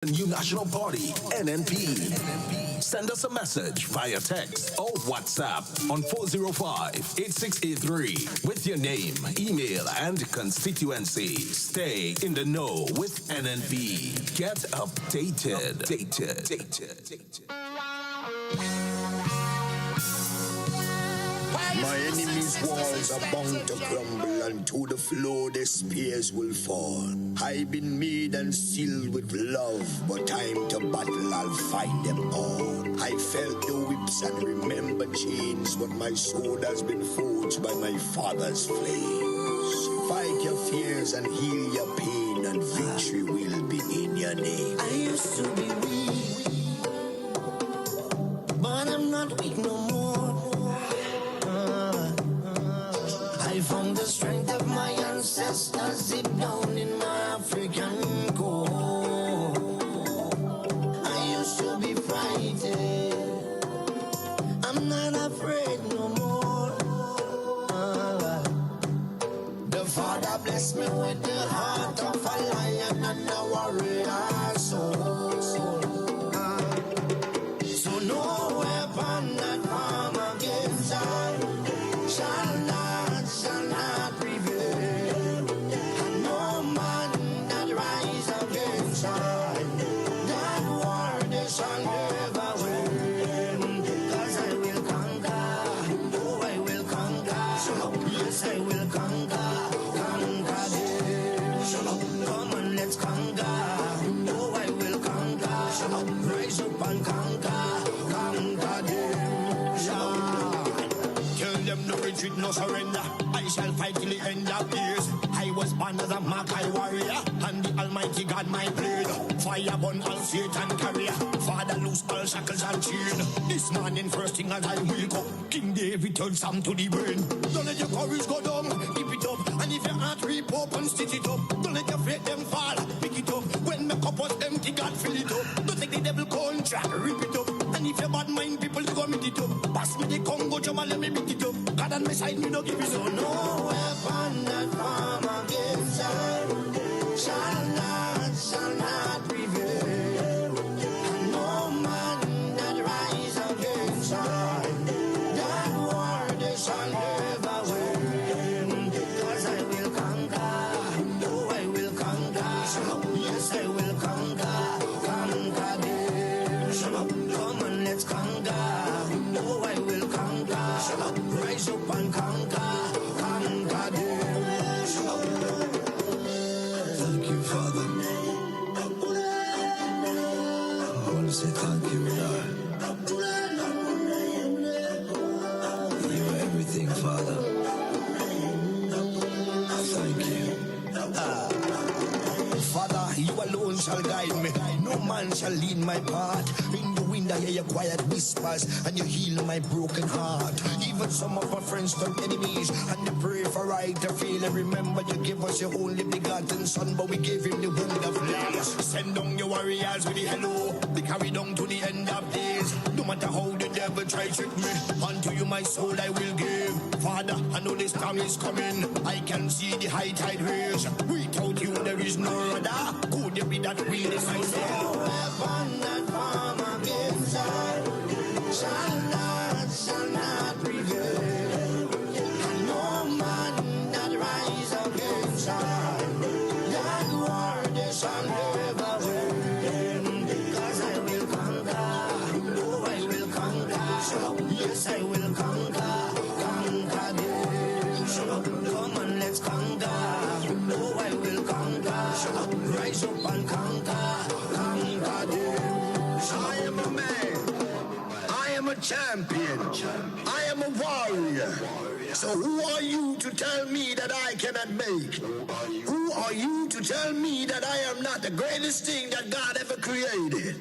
New National Party, NNP. Send us a message via text or WhatsApp on 405-8683 with your name, email, and constituency. Stay in the know with NNP. Get updated. My enemies' walls are bound to crumble, and to the floor their spears will fall. I've been made and sealed with love, but time to battle, I'll fight them all. I felt the whips and remembered chains, but my soul has been forged by my father's flames. Fight your fears and heal your pain, and victory will be in your name. I used to be weak, but I'm not weak no more. I found the strength of my ancestors deep down in my African core. I used to be frightened, I'm not afraid no more. The Father blessed me with the heart of a lion and a warrior soul. So no weapon that form against I shall not prevail, and no man that rise against I, that war they shall never win. 'Cause I will conquer, oh I will conquer, yes I will conquer them. Come on, let's conquer, oh I will conquer, rise up and conquer them. Tell them no retreat, no surrender. I shall fight till the end of days. I was born as a Makai warrior, and the Almighty God my blade. Fire burn all Satan carrier. Father loose all shackles and chain. This morning first thing as I wake up, King David turns Sam to the brain. Don't let your courage go down, keep it up. And if your heart rip up and stitch it up, don't let your faith them fall, pick it up. When my cup was empty, God fill it up. Don't take the devil contract, rip it up. And if your bad mind people to go meet it up, pass me the Congo drum and let me beat it up. God on my side, me no give it up. So no weapon that form against I shall not prevail. And no man that rise against I, that war they shall never win. 'Cause I will conquer, oh I will conquer, yes I will conquer them. Come on, let's conquer, oh I will conquer, rise up and conquer them. Thank you, Father. I want to say thank you, Lord. You are everything, Father. Thank you. Father, you alone shall guide me. No man shall lead my path. In the wind I hear your quiet whispers, and you heal my broken heart. Even some of my friends turn enemies, and they pray for I to fail. And remember you give us your only begotten son, but we gave him the wound of lies. Send down your warriors with the hello, be carried down to the end of days. No matter how the devil try trick me, unto you my soul I will give. Father, I know this storm is coming, I can see the high tide raise. Without you there is no other. Could it be that real is my soul? No weapon that form against I shall not prevail. And no man that rise against I, that war they shall never win. 'Cause I will conquer, oh I will conquer, yes I will conquer them. Come on, let's conquer, oh I will conquer, rise up and conquer them. I am a man. I am a champion. I am a warrior. So who are you to tell me that I cannot make? Who are you to tell me that I am not the greatest thing that God ever created?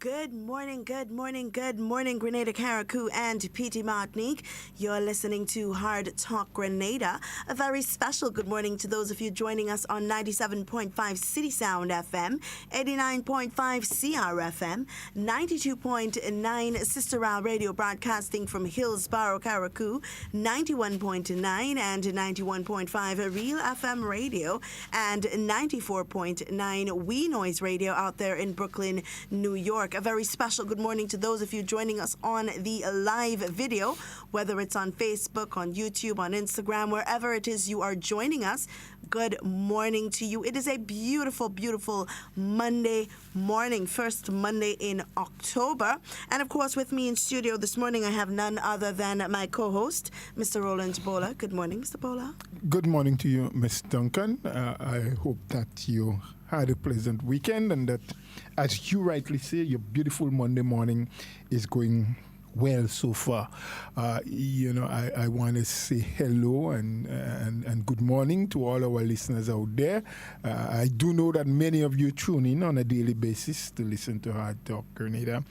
Good morning, Grenada, Carriacou, and PT Martinique. You're listening to Hard Talk Grenada. A very special good morning to those of you joining us on 97.5 CitysoundFM, 89.5 CRFM, 92.9 Sister Ral Radio broadcasting from Hillsborough, Carriacou, 91.9 and 91.5 RealFM Radio, and 94.9 We Noise Radio out there in Brooklyn, New York. A very special good morning to those of you joining us on the live video, whether it's on Facebook, on YouTube, on Instagram, wherever it is you are joining us. Good morning to you. It is a beautiful, beautiful Monday morning, first Monday in October. And of course, with me in studio this morning, I have none other than my co-host, Mr. Roland Bola. Good morning, Mr. Bola. Good morning to you, Miss Duncan. I hope that you had a pleasant weekend and that, as you rightly say, your beautiful Monday morning is going well so far. I want to say hello and good morning to all our listeners out there. I do know that many of you tune in on a daily basis to listen to Hard Talk Grenada,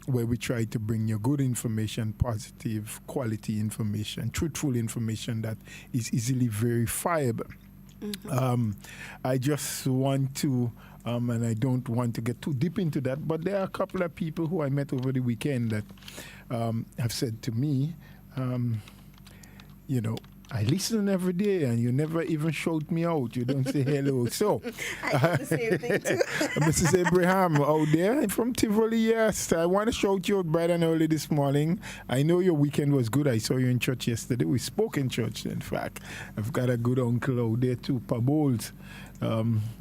where we try to bring you good information, positive, quality information, truthful information that is easily verifiable. I just want to, and I don't want to get too deep into that, but there are a couple of people who I met over the weekend that have said to me, I listen every day and you never even shout me out. You don't say hello. So, I do the same thing too. Mrs. Abraham out there from Tivoli, yes. I want to shout you out bright and early this morning. I know your weekend was good. I saw you in church yesterday. We spoke in church, in fact. I've got a good uncle out there too, Pa Bowles.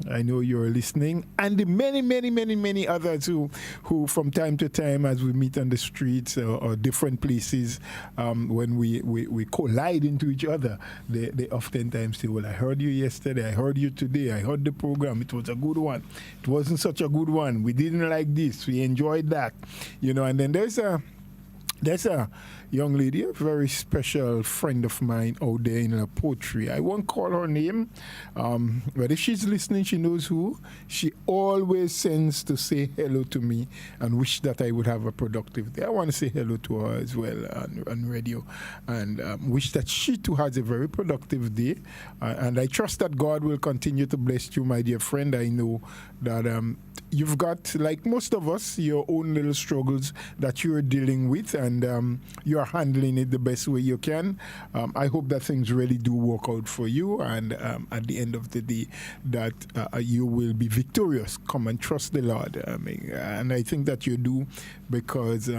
I know you're listening, and the many others who from time to time, as we meet on the streets or different places, when we collide into each other, they oftentimes say, well, I heard you yesterday, I heard you today, I heard the program, it was a good one. It wasn't such a good one. We didn't like this. We enjoyed that. And then there's a young lady, a very special friend of mine out there in La Poterie. I won't call her name, but if she's listening, she knows who. She always sends to say hello to me and wish that I would have a productive day. I want to say hello to her as well on radio and wish that she too has a very productive day. And I trust that God will continue to bless you, my dear friend. I know that you've got, like most of us, your own little struggles that you're dealing with, and you're handling it the best way you can. I hope that things really do work out for you, and at the end of the day, that you will be victorious. Come and trust the Lord. And I think that you do, because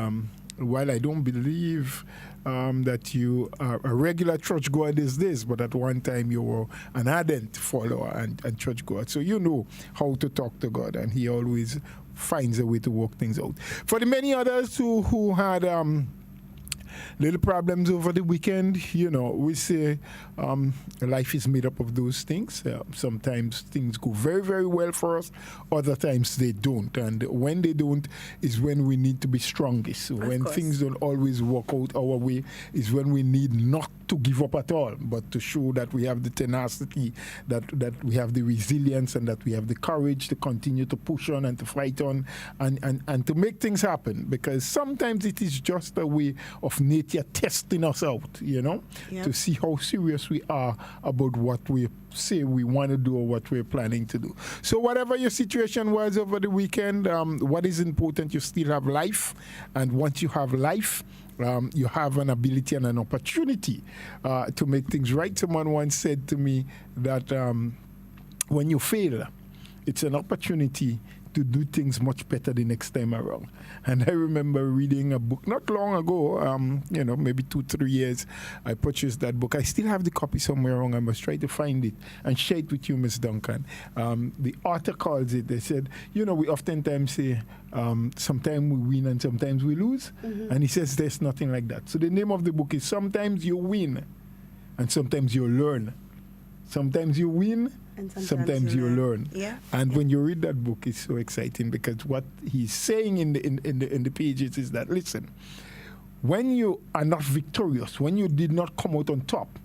while I don't believe that you are a regular churchgoer these days, but at one time you were an ardent follower and churchgoer. So you know how to talk to God, and He always finds a way to work things out. For the many others who had little problems over the weekend, we say life is made up of those things. Sometimes things go very, very well for us. Other times they don't. And when they don't is when we need to be strongest. So when things don't always work out our way is when we need not to give up at all, but to show that we have the tenacity, that we have the resilience, and that we have the courage to continue to push on and to fight on and to make things happen. Because sometimes it is just a way of nature testing us out, to see how serious we are about what we say we want to do or what we're planning to do. So whatever your situation was over the weekend, what is important, you still have life. And once you have life, you have an ability and an opportunity to make things right. Someone once said to me that when you fail, it's an opportunity to do things much better the next time around. And I remember reading a book not long ago, maybe 2-3 years, I purchased that book. I still have the copy somewhere around. I must try to find it and share it with you, Miss Duncan. The author calls it, they said, we oftentimes say, sometimes we win and sometimes we lose. Mm-hmm. And he says there's nothing like that. So the name of the book is Sometimes You Win and Sometimes You Learn. Sometimes you win, and sometimes you learn. Yeah. And when you read that book, it's so exciting, because what he's saying in the pages is that, listen, when you are not victorious, when you did not come out on top,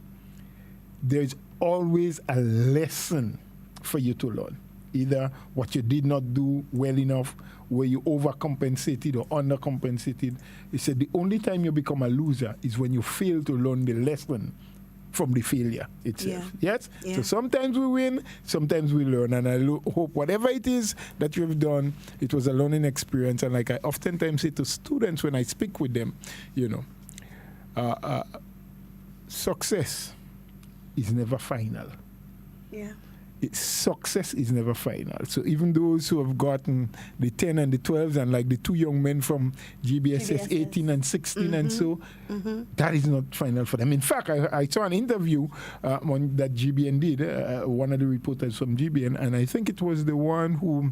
there's always a lesson for you to learn. either what you did not do well enough, where you overcompensated or undercompensated. He said the only time you become a loser is when you fail to learn the lesson from the failure itself. Yes? Yeah. So sometimes we win, sometimes we learn. And I hope whatever it is that you've done, it was a learning experience. And like I oftentimes say to students when I speak with them, success is never final. Yeah. Success is never final. So even those who have gotten the 10 and the 12s, and like the two young men from GBSS 18 and 16 and so, that is not final for them. In fact, I saw an interview that GBN did, one of the reporters from GBN, and I think it was the one who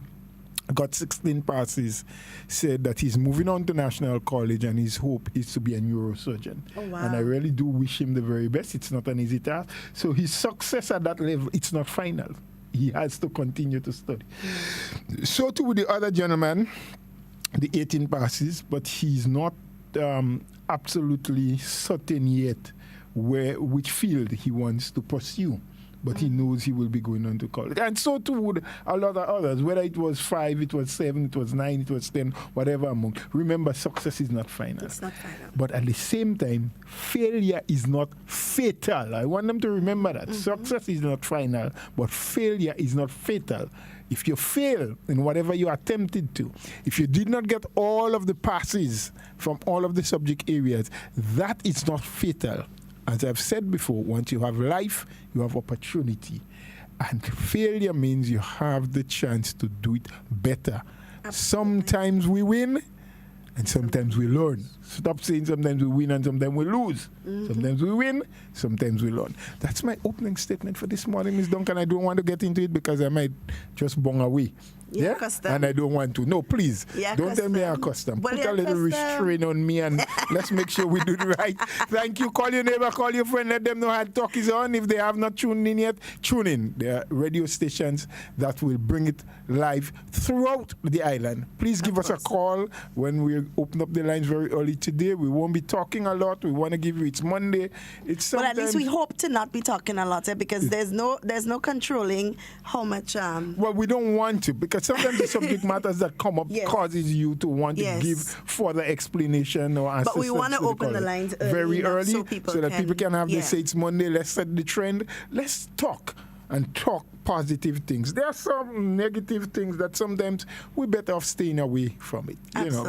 got 16 passes, said that he's moving on to National College and his hope is to be a neurosurgeon. Oh, wow. And I really do wish him the very best. It's not an easy task. So his success at that level, it's not final. He has to continue to study. So too with the other gentleman, the 18 passes, but he's not absolutely certain yet which field he wants to pursue. But he knows he will be going on to college. And so too would a lot of others, whether it was 5, it was 7, it was 9, it was 10, whatever amount. Remember, success is not final. It's not final. But at the same time, failure is not fatal. I want them to remember that. Success is not final, but failure is not fatal. If you fail in whatever you attempted to, if you did not get all of the passes from all of the subject areas, that is not fatal. As I've said before, once you have life, you have opportunity. And failure means you have the chance to do it better. Absolutely. Sometimes we win, and sometimes we learn. Stop saying sometimes we win and sometimes we lose. Sometimes we win, sometimes we learn. That's my opening statement for this morning, Ms. Duncan. I don't want to get into it because I might just bong away. Yeah, custom. And I don't want to. No, please. Yeah, don't tell me I'm custom. But put a little restraint on me and let's make sure we do it right. Thank you. Call your neighbor, call your friend. Let them know Hard Talk is on. If they have not tuned in yet, tune in. There are radio stations that will bring it live throughout the island. Please give us a call when we open up the lines very early today. We won't be talking a lot. We want to give you, it's Monday. But at least we hope to not be talking a lot because there's no controlling how much. Well, we don't want to because sometimes the subject matters that come up causes you to want to give further explanation or assistance. But we want to open the lines very early so that people can have this. Say it's Monday. Let's set the trend. Let's talk and talk positive things. There are some negative things that sometimes we're better off staying away from it,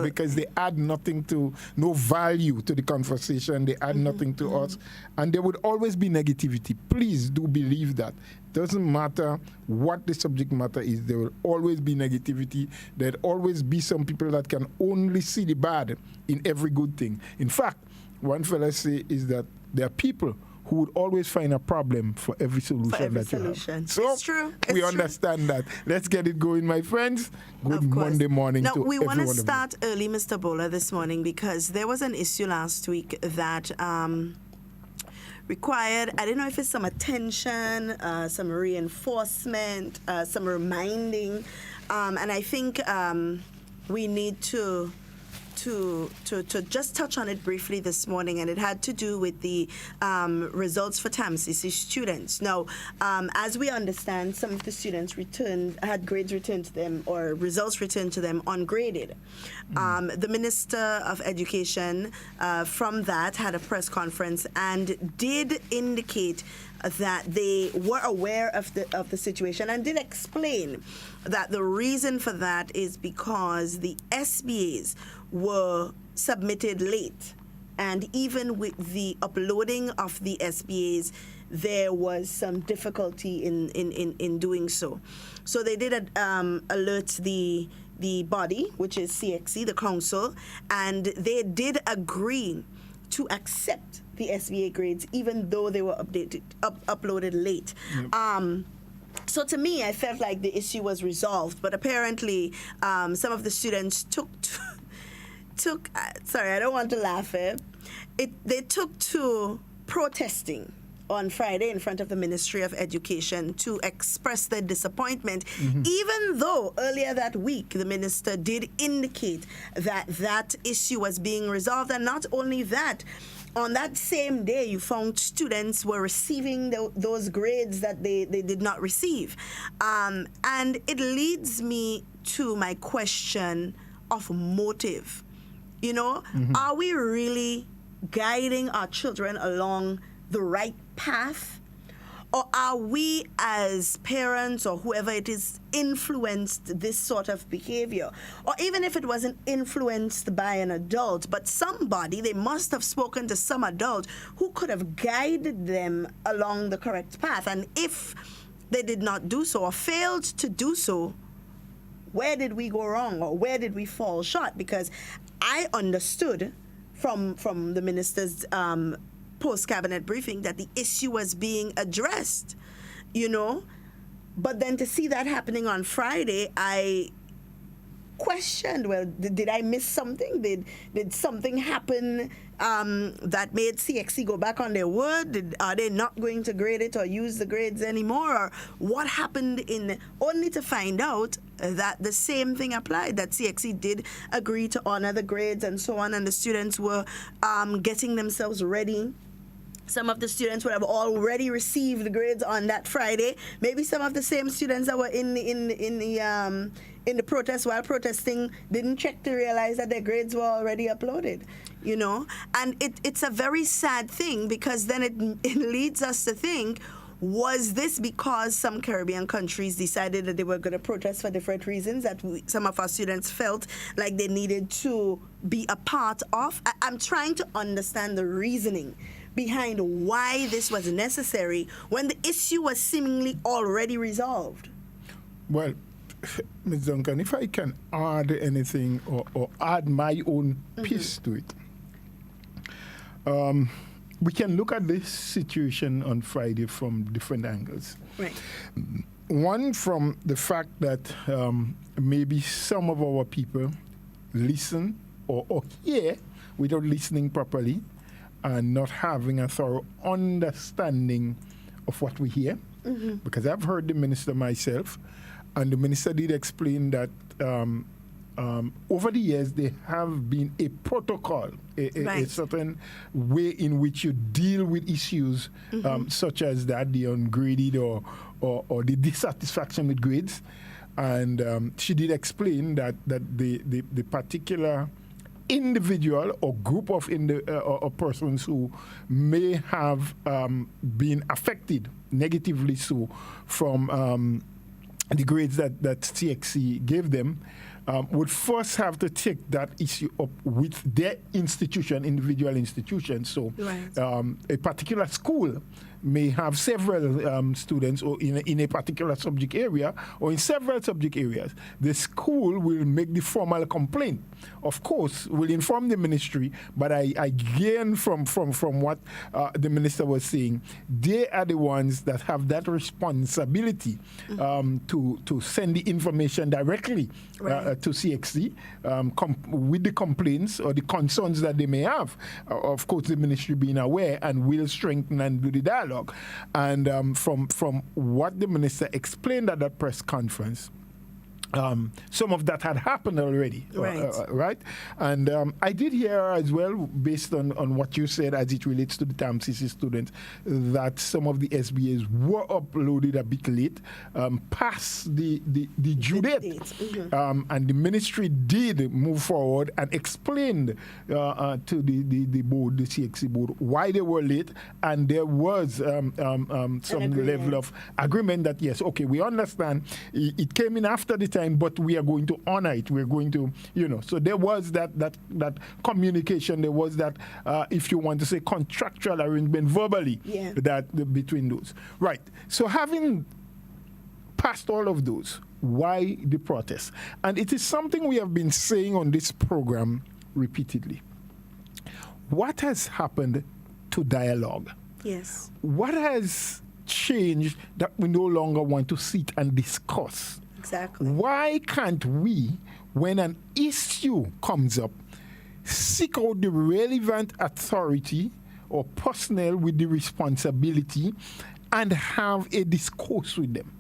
because they add no value to the conversation. They add nothing to us, and there would always be negativity. Please do believe that. Doesn't matter what the subject matter is, there will always be negativity. There'll always be some people that can only see the bad in every good thing. In fact, one fella say is that there are people who would always find a problem for every solution that you have. So it's true. We understand that. Let's get it going, my friends. Good Monday morning to everyone. Now, we want to start early, Mr. Bowler, this morning because there was an issue last week that required, I don't know if it's some attention, some reinforcement, some reminding, and I think we need to just touch on it briefly this morning, and it had to do with the results for TAMCC students. Now, as we understand, some of the students had grades returned to them or results returned to them ungraded. The Minister of Education from that had a press conference and did indicate that they were aware of the situation and did explain that the reason for that is because the SBAs were submitted late, and even with the uploading of the SBAs, there was some difficulty in doing so. So they did alert the body, which is CXC, the council, and they did agree to accept the SBA grades, even though they were uploaded late. Yep. So to me, I felt like the issue was resolved, but apparently some of the students took sorry, I don't want to laugh. They took to protesting on Friday in front of the Ministry of Education to express their disappointment, even though earlier that week the minister did indicate that issue was being resolved. And not only that, on that same day, you found students were receiving those grades that they did not receive. And it leads me to my question of motive. You know, are we really guiding our children along the right path? Or are we as parents or whoever it is influenced this sort of behavior? Or even if it wasn't influenced by an adult, but somebody, they must have spoken to some adult who could have guided them along the correct path. And if they did not do so or failed to do so, where did we go wrong or where did we fall short? Because I understood from the minister's post-cabinet briefing that the issue was being addressed, you know. But then to see that happening on Friday, I questioned, well, did I miss something? Did something happen that made CXC go back on their word? Are they not going to grade it or use the grades anymore? Or what happened only to find out that the same thing applied, that CXC did agree to honor the grades and so on, and the students were getting themselves ready. Some of the students would have already received the grades on that Friday. Maybe some of the same students that were in the protest while protesting didn't check to realize that their grades were already uploaded, you know. And it's a very sad thing, because then it leads us to think, was this because some Caribbean countries decided that they were going to protest for different reasons that some of our students felt like they needed to be a part of? I'm trying to understand the reasoning behind why this was necessary when the issue was seemingly already resolved. Well, Ms. Duncan, if I can add anything or add my own piece to it, we can look at this situation on Friday from different angles. Right. One, from the fact that maybe some of our people listen or hear without listening properly, and not having a thorough understanding of what we hear. Because I've heard the minister myself, and the minister did explain that over the years there have been a protocol, a certain way in which you deal with issues such as that, the ungraded or the dissatisfaction with grades. And she did explain that the particular individual or group of or persons who may have been affected negatively so from the grades that CXC gave them would first have to take that issue up with their institution, individual institution. So a particular school may have several students or in a particular subject area or in several subject areas. The school will make the formal complaint. Of course, will inform the ministry, but I gain from what the minister was saying, they are the ones that have that responsibility to send the information directly to CXC with the complaints or the concerns that they may have. Of course, the ministry being aware and will strengthen and do the dialogue. And from what the minister explained at that press conference, some of that had happened already, right? And I did hear as well, based on what you said as it relates to the TAMCC students, that some of the SBAs were uploaded a bit late, past the due date. And the ministry did move forward and explained to the board, the CXC board, why they were late, and there was some level of agreement that, yes, okay, we understand, it came in after the time, but we are going to honor it. We're going to, so there was that communication. There was that, if you want to say, contractual arrangement verbally that between those. Right. So having passed all of those, why the protest? And it is something we have been saying on this program repeatedly. What has happened to dialogue? Yes. What has changed that we no longer want to sit and discuss? Exactly. Why can't we, when an issue comes up, seek out the relevant authority or personnel with the responsibility and have a discourse with them?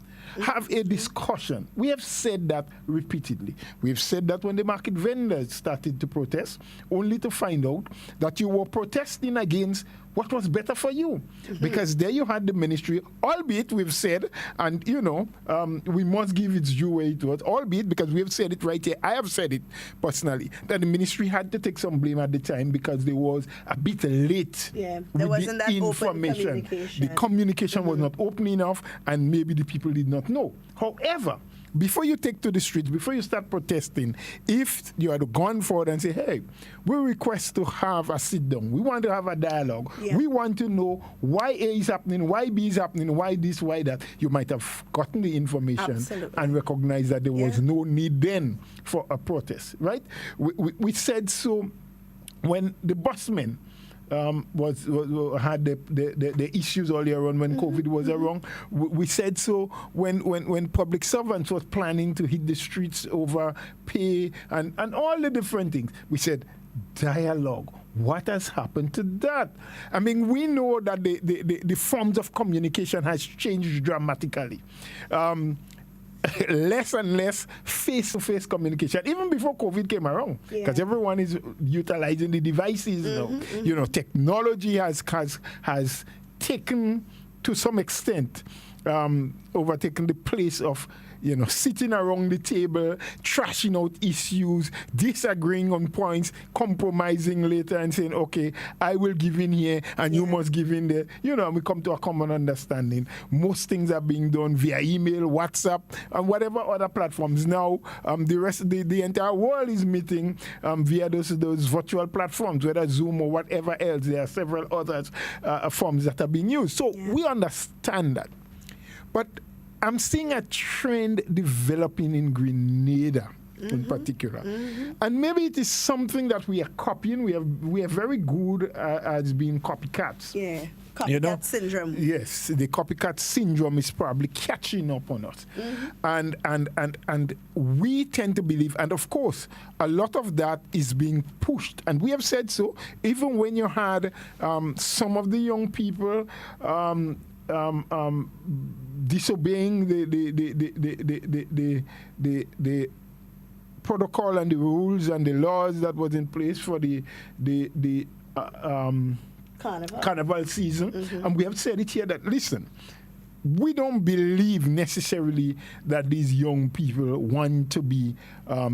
have a discussion. We have said that repeatedly. We've said that when the market vendors started to protest, only to find out that you were protesting against what was better for you. Because there you had the ministry, albeit we've said, and we must give its due way to it, albeit because we have said it right here, I have said it personally, that the ministry had to take some blame at the time because there was a bit late there wasn't that information. open communication. The communication was not open enough, and maybe the people did not know. However, before you take to the streets, before you start protesting, if you had gone forward and say, hey, we request to have a sit down, we want to have a dialogue, we want to know why A is happening, why B is happening, why this, why that, you might have gotten the information and recognized that there was no need then for a protest, right? We said so when the busmen had the issues earlier on when COVID was around. We said so when public servants was planning to hit the streets over pay and all the different things. We said dialogue. What has happened to that? I mean, we know that the forms of communication has changed dramatically. Less and less face-to-face communication, even before COVID came around, because everyone is utilizing the devices now. Technology has taken, to some extent, overtaken the place of sitting around the table, trashing out issues, disagreeing on points, compromising later and saying, okay, I will give in here and you must give in there. We come to a common understanding. Most things are being done via email, WhatsApp, and whatever other platforms. Now, the entire world is meeting via those virtual platforms, whether Zoom or whatever else. There are several other forms that are being used. So we understand that. But I'm seeing a trend developing in Grenada in particular. And maybe it is something that we are copying. We are very good at being copycats. Yeah, copycat syndrome. Yes, the copycat syndrome is probably catching up on us. And we tend to believe, and of course, a lot of that is being pushed. And we have said so, even when you had some of the young people disobeying the protocol and the rules and the laws that was in place for the carnival season. And we have said it here that, listen, we don't believe necessarily that these young people want to be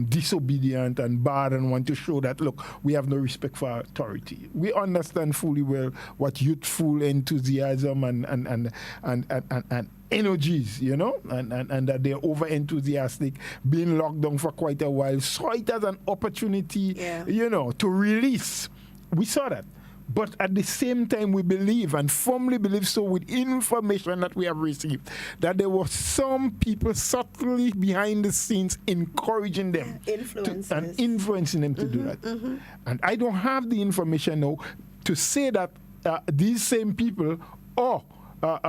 disobedient and bad and want to show that, look, we have no respect for authority. We understand fully well what youthful enthusiasm and energies, and that they're over enthusiastic, being locked down for quite a while, saw it as an opportunity, to release. We saw that. But at the same time, we believe and firmly believe so with information that we have received that there were some people subtly behind the scenes encouraging them and influencing them to do that. And I don't have the information now to say that these same people or the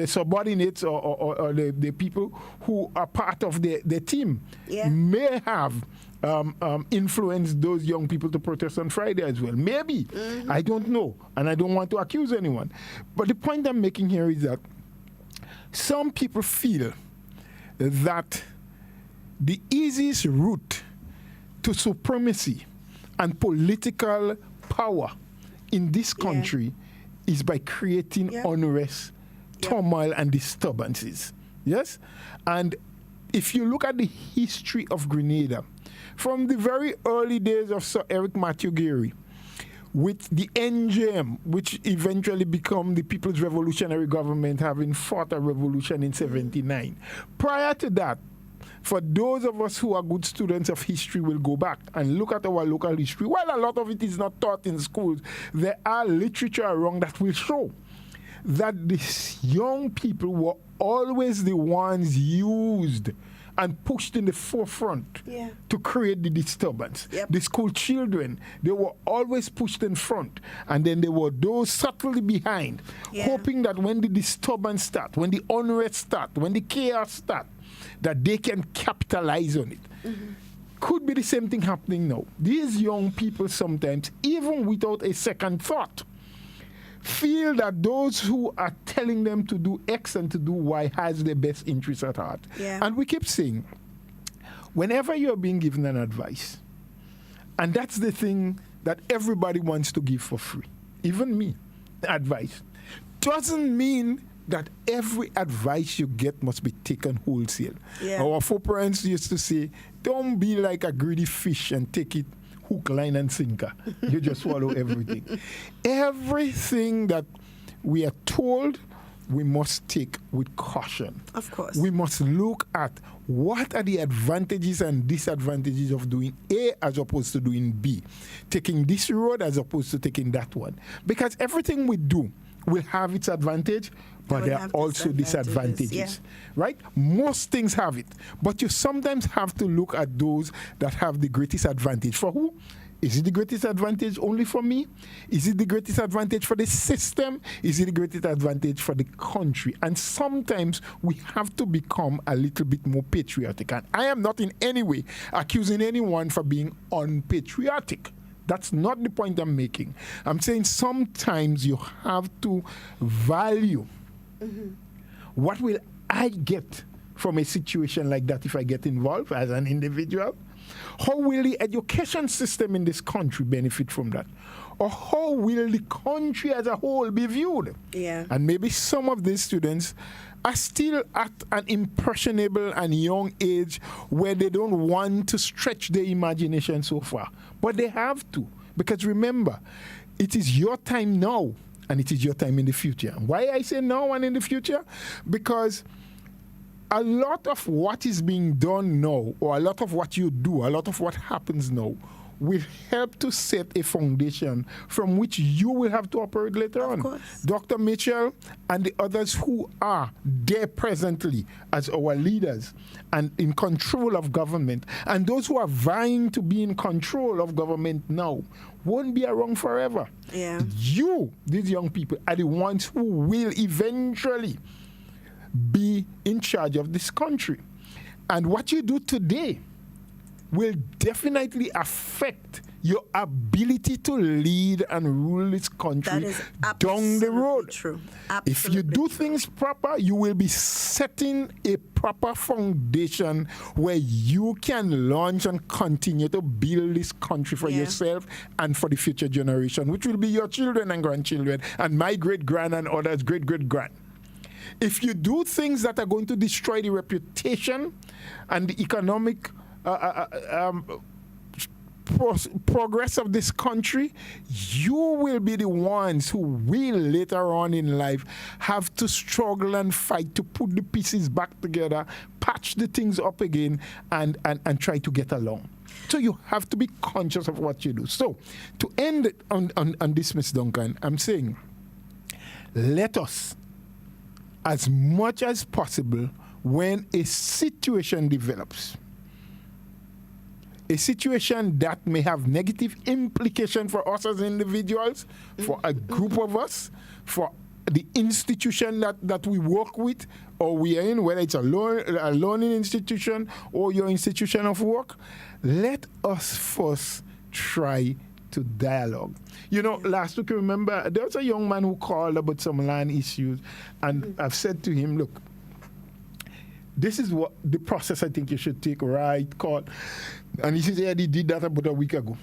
subordinates or the people who are part of the team may have influenced those young people to protest on Friday as well. Maybe. I don't know. And I don't want to accuse anyone. But the point I'm making here is that some people feel that the easiest route to supremacy and political power in this country is by creating unrest, turmoil, and disturbances. Yes? And if you look at the history of Grenada, from the very early days of Sir Eric Matthew Geary, with the NJM, which eventually became the People's Revolutionary Government, having fought a revolution in 79. Prior to that, for those of us who are good students of history, will go back and look at our local history. While a lot of it is not taught in schools, there are literature around that will show that these young people were always the ones used and pushed in the forefront to create the disturbance. The school children, they were always pushed in front. And then there were those subtly behind, hoping that when the disturbance starts, when the unrest starts, when the chaos starts, that they can capitalize on it. Could be the same thing happening now. These young people sometimes, even without a second thought, feel that those who are telling them to do X and to do Y has their best interest at heart. Yeah. And we keep saying, whenever you're being given an advice, and that's the thing that everybody wants to give for free, even me, advice, doesn't mean that every advice you get must be taken wholesale. Yeah. Our foreparents used to say, don't be like a greedy fish and take it hook, line, and sinker. You just swallow everything. Everything that we are told, we must take with caution. Of course. We must look at what are the advantages and disadvantages of doing A as opposed to doing B. Taking this road as opposed to taking that one. Because everything we do will have its advantage, but there are also disadvantages. Right? Most things have it. But you sometimes have to look at those that have the greatest advantage. For who? Is it the greatest advantage only for me? Is it the greatest advantage for the system? Is it the greatest advantage for the country? And sometimes we have to become a little bit more patriotic. And I am not in any way accusing anyone for being unpatriotic. That's not the point I'm making. I'm saying sometimes you have to value what will I get from a situation like that if I get involved as an individual. How will the education system in this country benefit from that? Or how will the country as a whole be viewed? Yeah. And maybe some of these students are still at an impressionable and young age where they don't want to stretch their imagination so far. But they have to. Because remember, it is your time now and it is your time in the future. Why I say now and in the future? Because a lot of what is being done now, or a lot of what you do, a lot of what happens now, will help to set a foundation from which you will have to operate later on. Course. Dr. Mitchell and the others who are there presently as our leaders and in control of government, and those who are vying to be in control of government now, won't be around forever. Yeah. You, these young people, are the ones who will eventually be in charge of this country. And what you do today will definitely affect your ability to lead and rule this country down the road. True. If you do things proper, you will be setting a proper foundation where you can launch and continue to build this country for yourself and for the future generation, which will be your children and grandchildren and my great-grand and others' great-great-grand. If you do things that are going to destroy the reputation and the economic progress of this country, you will be the ones who will later on in life have to struggle and fight to put the pieces back together, patch the things up again, and try to get along. So you have to be conscious of what you do. So to end on this, Ms. Duncan, I'm saying, let us, as much as possible, when a situation develops, a situation that may have negative implication for us as individuals, for a group of us, for the institution that we work with or we are in, whether it's a learning institution or your institution of work, let us first try to dialogue. You know, last week, remember, there was a young man who called about some land issues, and I've said to him, look, this is what the process I think you should take, right? Call. And he says, yeah, he did that about a week ago.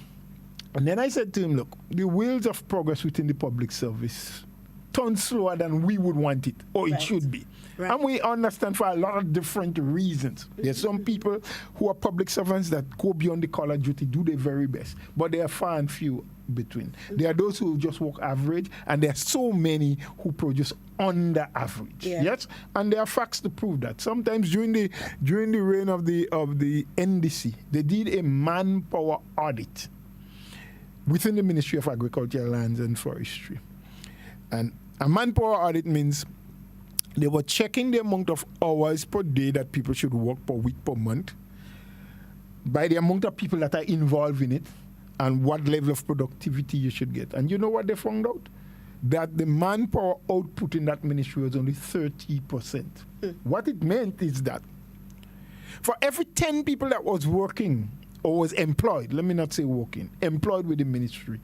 And then I said to him, look, the wheels of progress within the public service turn slower than we would want it, or it should be. Right. And we understand for a lot of different reasons. There's some people who are public servants that go beyond the call of duty, do their very best, but they are far and few between. There are those who just work average, and there are so many who produce under average. Yes, and there are facts to prove that. Sometimes during the reign of the NDC, they did a manpower audit within the Ministry of Agriculture, Lands and Forestry, and a manpower audit means they were checking the amount of hours per day that people should work per week, per month, by the amount of people that are involved in it, and what level of productivity you should get. And you know what they found out? That the manpower output in that ministry was only 30%. What it meant is that for every 10 people that was working or was employed, let me not say working, employed with the ministry,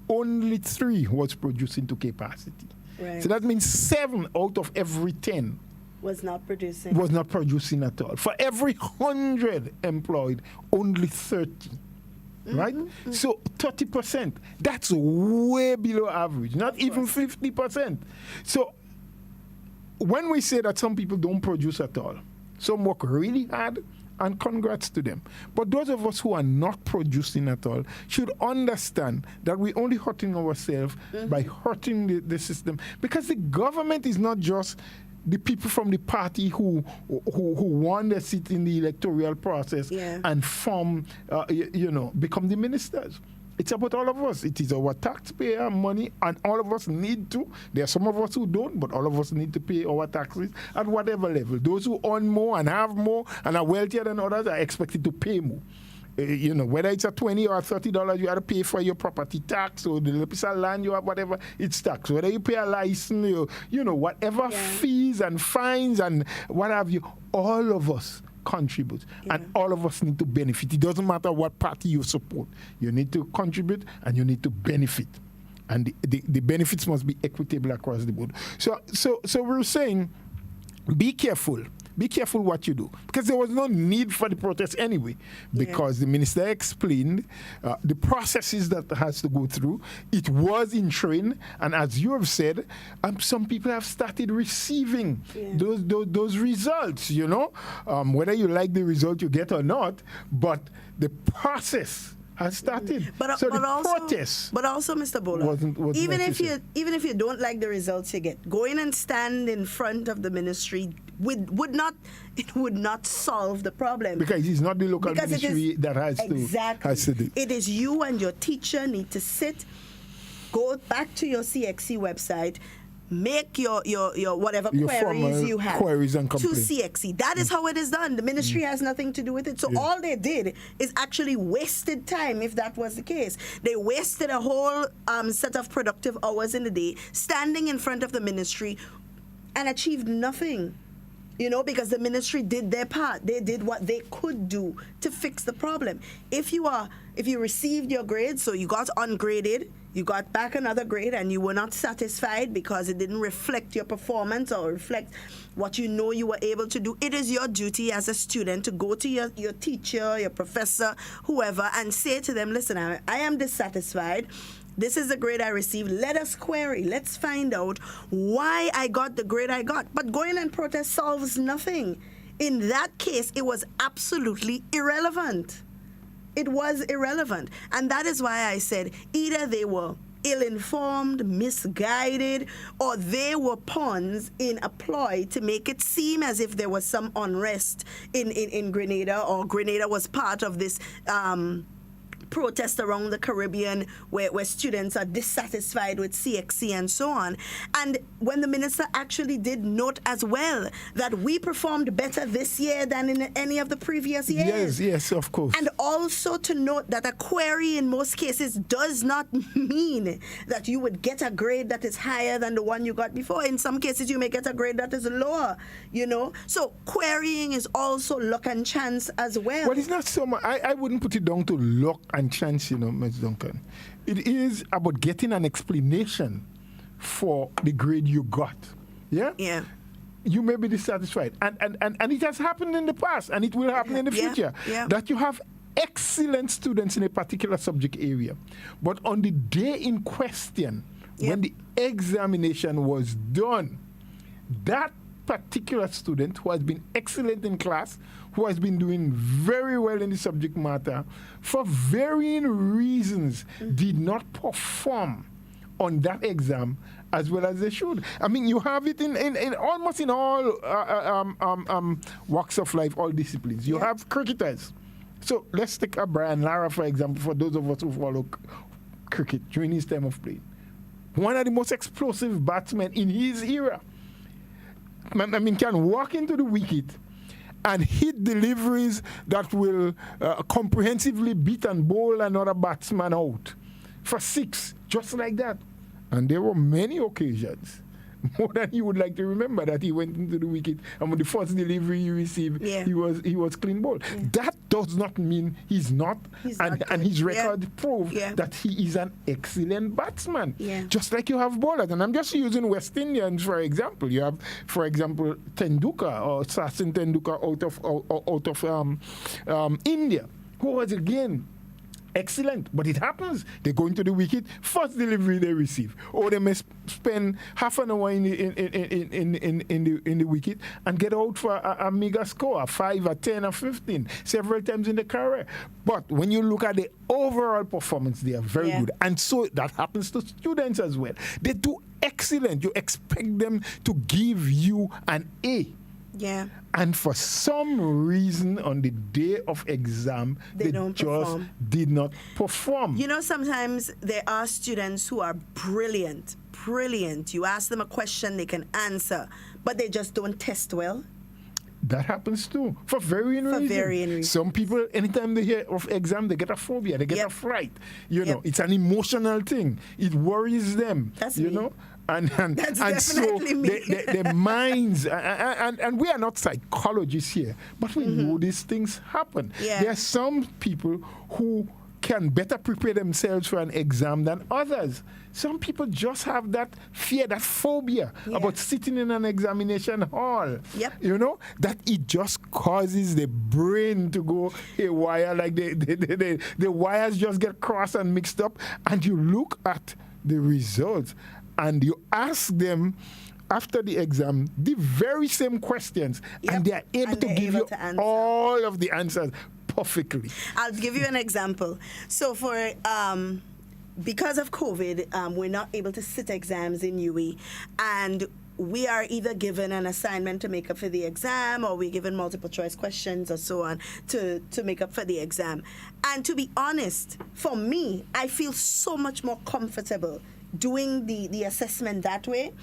only 3 was producing to capacity. Right. So that means 7 out of every 10 Was not producing. was not producing at all. For every 100 employed, only 30. Right? So 30%, that's way below average, not even 50%. So when we say that some people don't produce at all, some work really hard, and congrats to them. But those of us who are not producing at all should understand that we're only hurting ourselves by hurting the system. Because the government is not just the people from the party who won their seat in the electoral process and become the ministers. It's about all of us. It is our taxpayer money, and all of us need to. There are some of us who don't, but all of us need to pay our taxes at whatever level. Those who earn more and have more and are wealthier than others are expected to pay more. Whether it's a $20 or $30, you have to pay for your property tax or the piece of land you have, whatever, it's tax. Whether you pay a license, whatever fees and fines and what have you, all of us contribute, and all of us need to benefit. It doesn't matter what party you support. You need to contribute and you need to benefit. And the benefits must be equitable across the board. So we're saying, be careful. Be careful what you do. Because there was no need for the protest anyway. Because the minister explained the processes that has to go through. It was in train. And as you have said, some people have started receiving those results, whether you like the result you get or not. But the process has started. But also, Mr. Bola, wasn't even necessary. if you don't like the results you get, going and stand in front of the ministry would not solve the problem. Because it's not the local ministry that has to do. It is you and your teacher need to sit, go back to your CXC website, make your whatever queries you have queries and to complaints. CXC. That is how it is done. The ministry has nothing to do with it. So all they did is actually wasted time, if that was the case. They wasted a whole set of productive hours in the day standing in front of the ministry and achieved nothing. Because the ministry did their part. They did what they could do to fix the problem. If you received your grade, so you got ungraded, you got back another grade and you were not satisfied because it didn't reflect your performance or reflect what you were able to do, it is your duty as a student to go to your teacher, your professor, whoever, and say to them, listen, I am dissatisfied. This is the grade I received. Let us query. Let's find out why I got the grade I got. But going and protest solves nothing. In that case, it was absolutely irrelevant. It was irrelevant. And that is why I said either they were ill-informed, misguided, or they were pawns in a ploy to make it seem as if there was some unrest in Grenada, or Grenada was part of this protest around the Caribbean where students are dissatisfied with CXC and so on. And when the minister actually did note as well that we performed better this year than in any of the previous years. Yes, of course. And also to note that a query in most cases does not mean that you would get a grade that is higher than the one you got before. In some cases, you may get a grade that is lower, So querying is also luck and chance as well. Well, it's not so much. I wouldn't put it down to luck and chance, Ms. Duncan. It is about getting an explanation for the grade you got. Yeah? Yeah. You may be dissatisfied. And it has happened in the past, and it will happen in the future, that you have excellent students in a particular subject area. But on the day in question, when the examination was done, that particular student who has been excellent in class, who has been doing very well in the subject matter, for varying reasons, did not perform on that exam as well as they should. I mean, you have it in almost in all walks of life, all disciplines. You have cricketers. So let's take a Brian Lara, for example, for those of us who follow cricket during his time of play. One of the most explosive batsmen in his era. I mean, can walk into the wicket and hit deliveries that will comprehensively beat and bowl another batsman out for 6, just like that. And there were many occasions more than he would like to remember that he went into the wicket and with the first delivery he received, he was clean bowled. That does not mean he's not, and his record prove that he is an excellent batsman. Just like you have bowlers, and I'm just using West Indians for example. You have, for example, Tendulkar or Sachin Tendulkar out of India, who was again excellent, but it happens. They go into the wicket, first delivery they receive, or they may spend half an hour in the wicket and get out for a mega score, a 5, a 10, a 15, several times in the career. But when you look at the overall performance, they are very good, and so that happens to students as well. They do excellent. You expect them to give you an A. Yeah. And for some reason, on the day of exam, they just did not perform. You know, sometimes there are students who are brilliant. You ask them a question, they can answer, but they just don't test well. That happens too, for varying reasons. Some people, anytime they hear of exam, they get a phobia, they get a fright. You know, it's an emotional thing. It worries them. That's you me. know. And so their minds, and we are not psychologists here, but we know these things happen. There are some people who can better prepare themselves for an exam than others. Some people just have that fear, that phobia about sitting in an examination hall. You know, that it just causes the brain to go haywire, like the wires just get crossed and mixed up, and you look at the results and you ask them after the exam the very same questions, and they are able to give you all of the answers perfectly. I'll give you an example. So for because of COVID, we're not able to sit exams in UE, and we are either given an assignment to make up for the exam, or we're given multiple choice questions or so on to make up for the exam. And to be honest, for me, I feel so much more comfortable doing the assessment that way.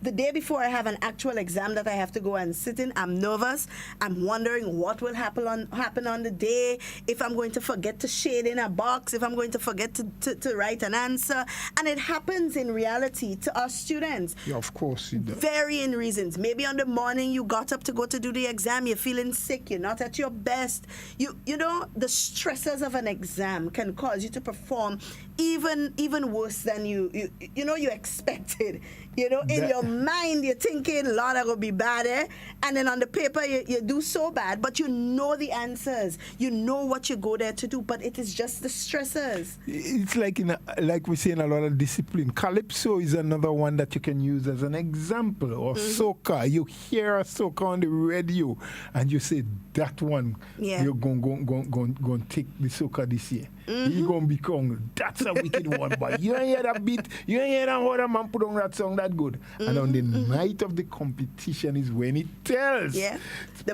The day before I have an actual exam that I have to go and sit in, I'm nervous. I'm wondering what will happen on the day, if I'm going to forget to shade in a box, if I'm going to forget to write an answer. And it happens in reality to us students. Yeah, of course it does. Varying reasons. Maybe on the morning you got up to go to do the exam, you're feeling sick, you're not at your best. You know, the stresses of an exam can cause you to perform even worse than you expected. You know, in your mind, you're thinking, Lord, I will be bad, eh? And then on the paper, you do so bad, but you know the answers. You know what you go there to do, but it is just the stressors. It's like like we say in a lot of discipline. Calypso is another one that you can use as an example, or soca. You hear a soca on the radio, and you say, that one, you're going to take the soca this year. You're going to become, that's a wicked one, but you ain't hear that beat, you ain't hear that other man put on that song that good. And on the night of the competition is when it tells. Yeah.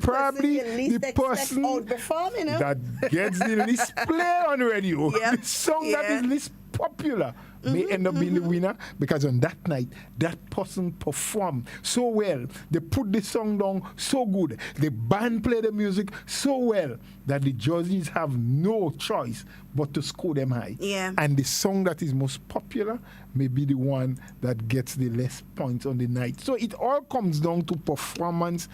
Probably the person that gets the least play on radio, the song that is least popular, may end up being the winner, because on that night, that person performed so well. They put the song down so good. The band played the music so well that the judges have no choice but to score them high. Yeah. And the song that is most popular may be the one that gets the less points on the night. So it all comes down to performance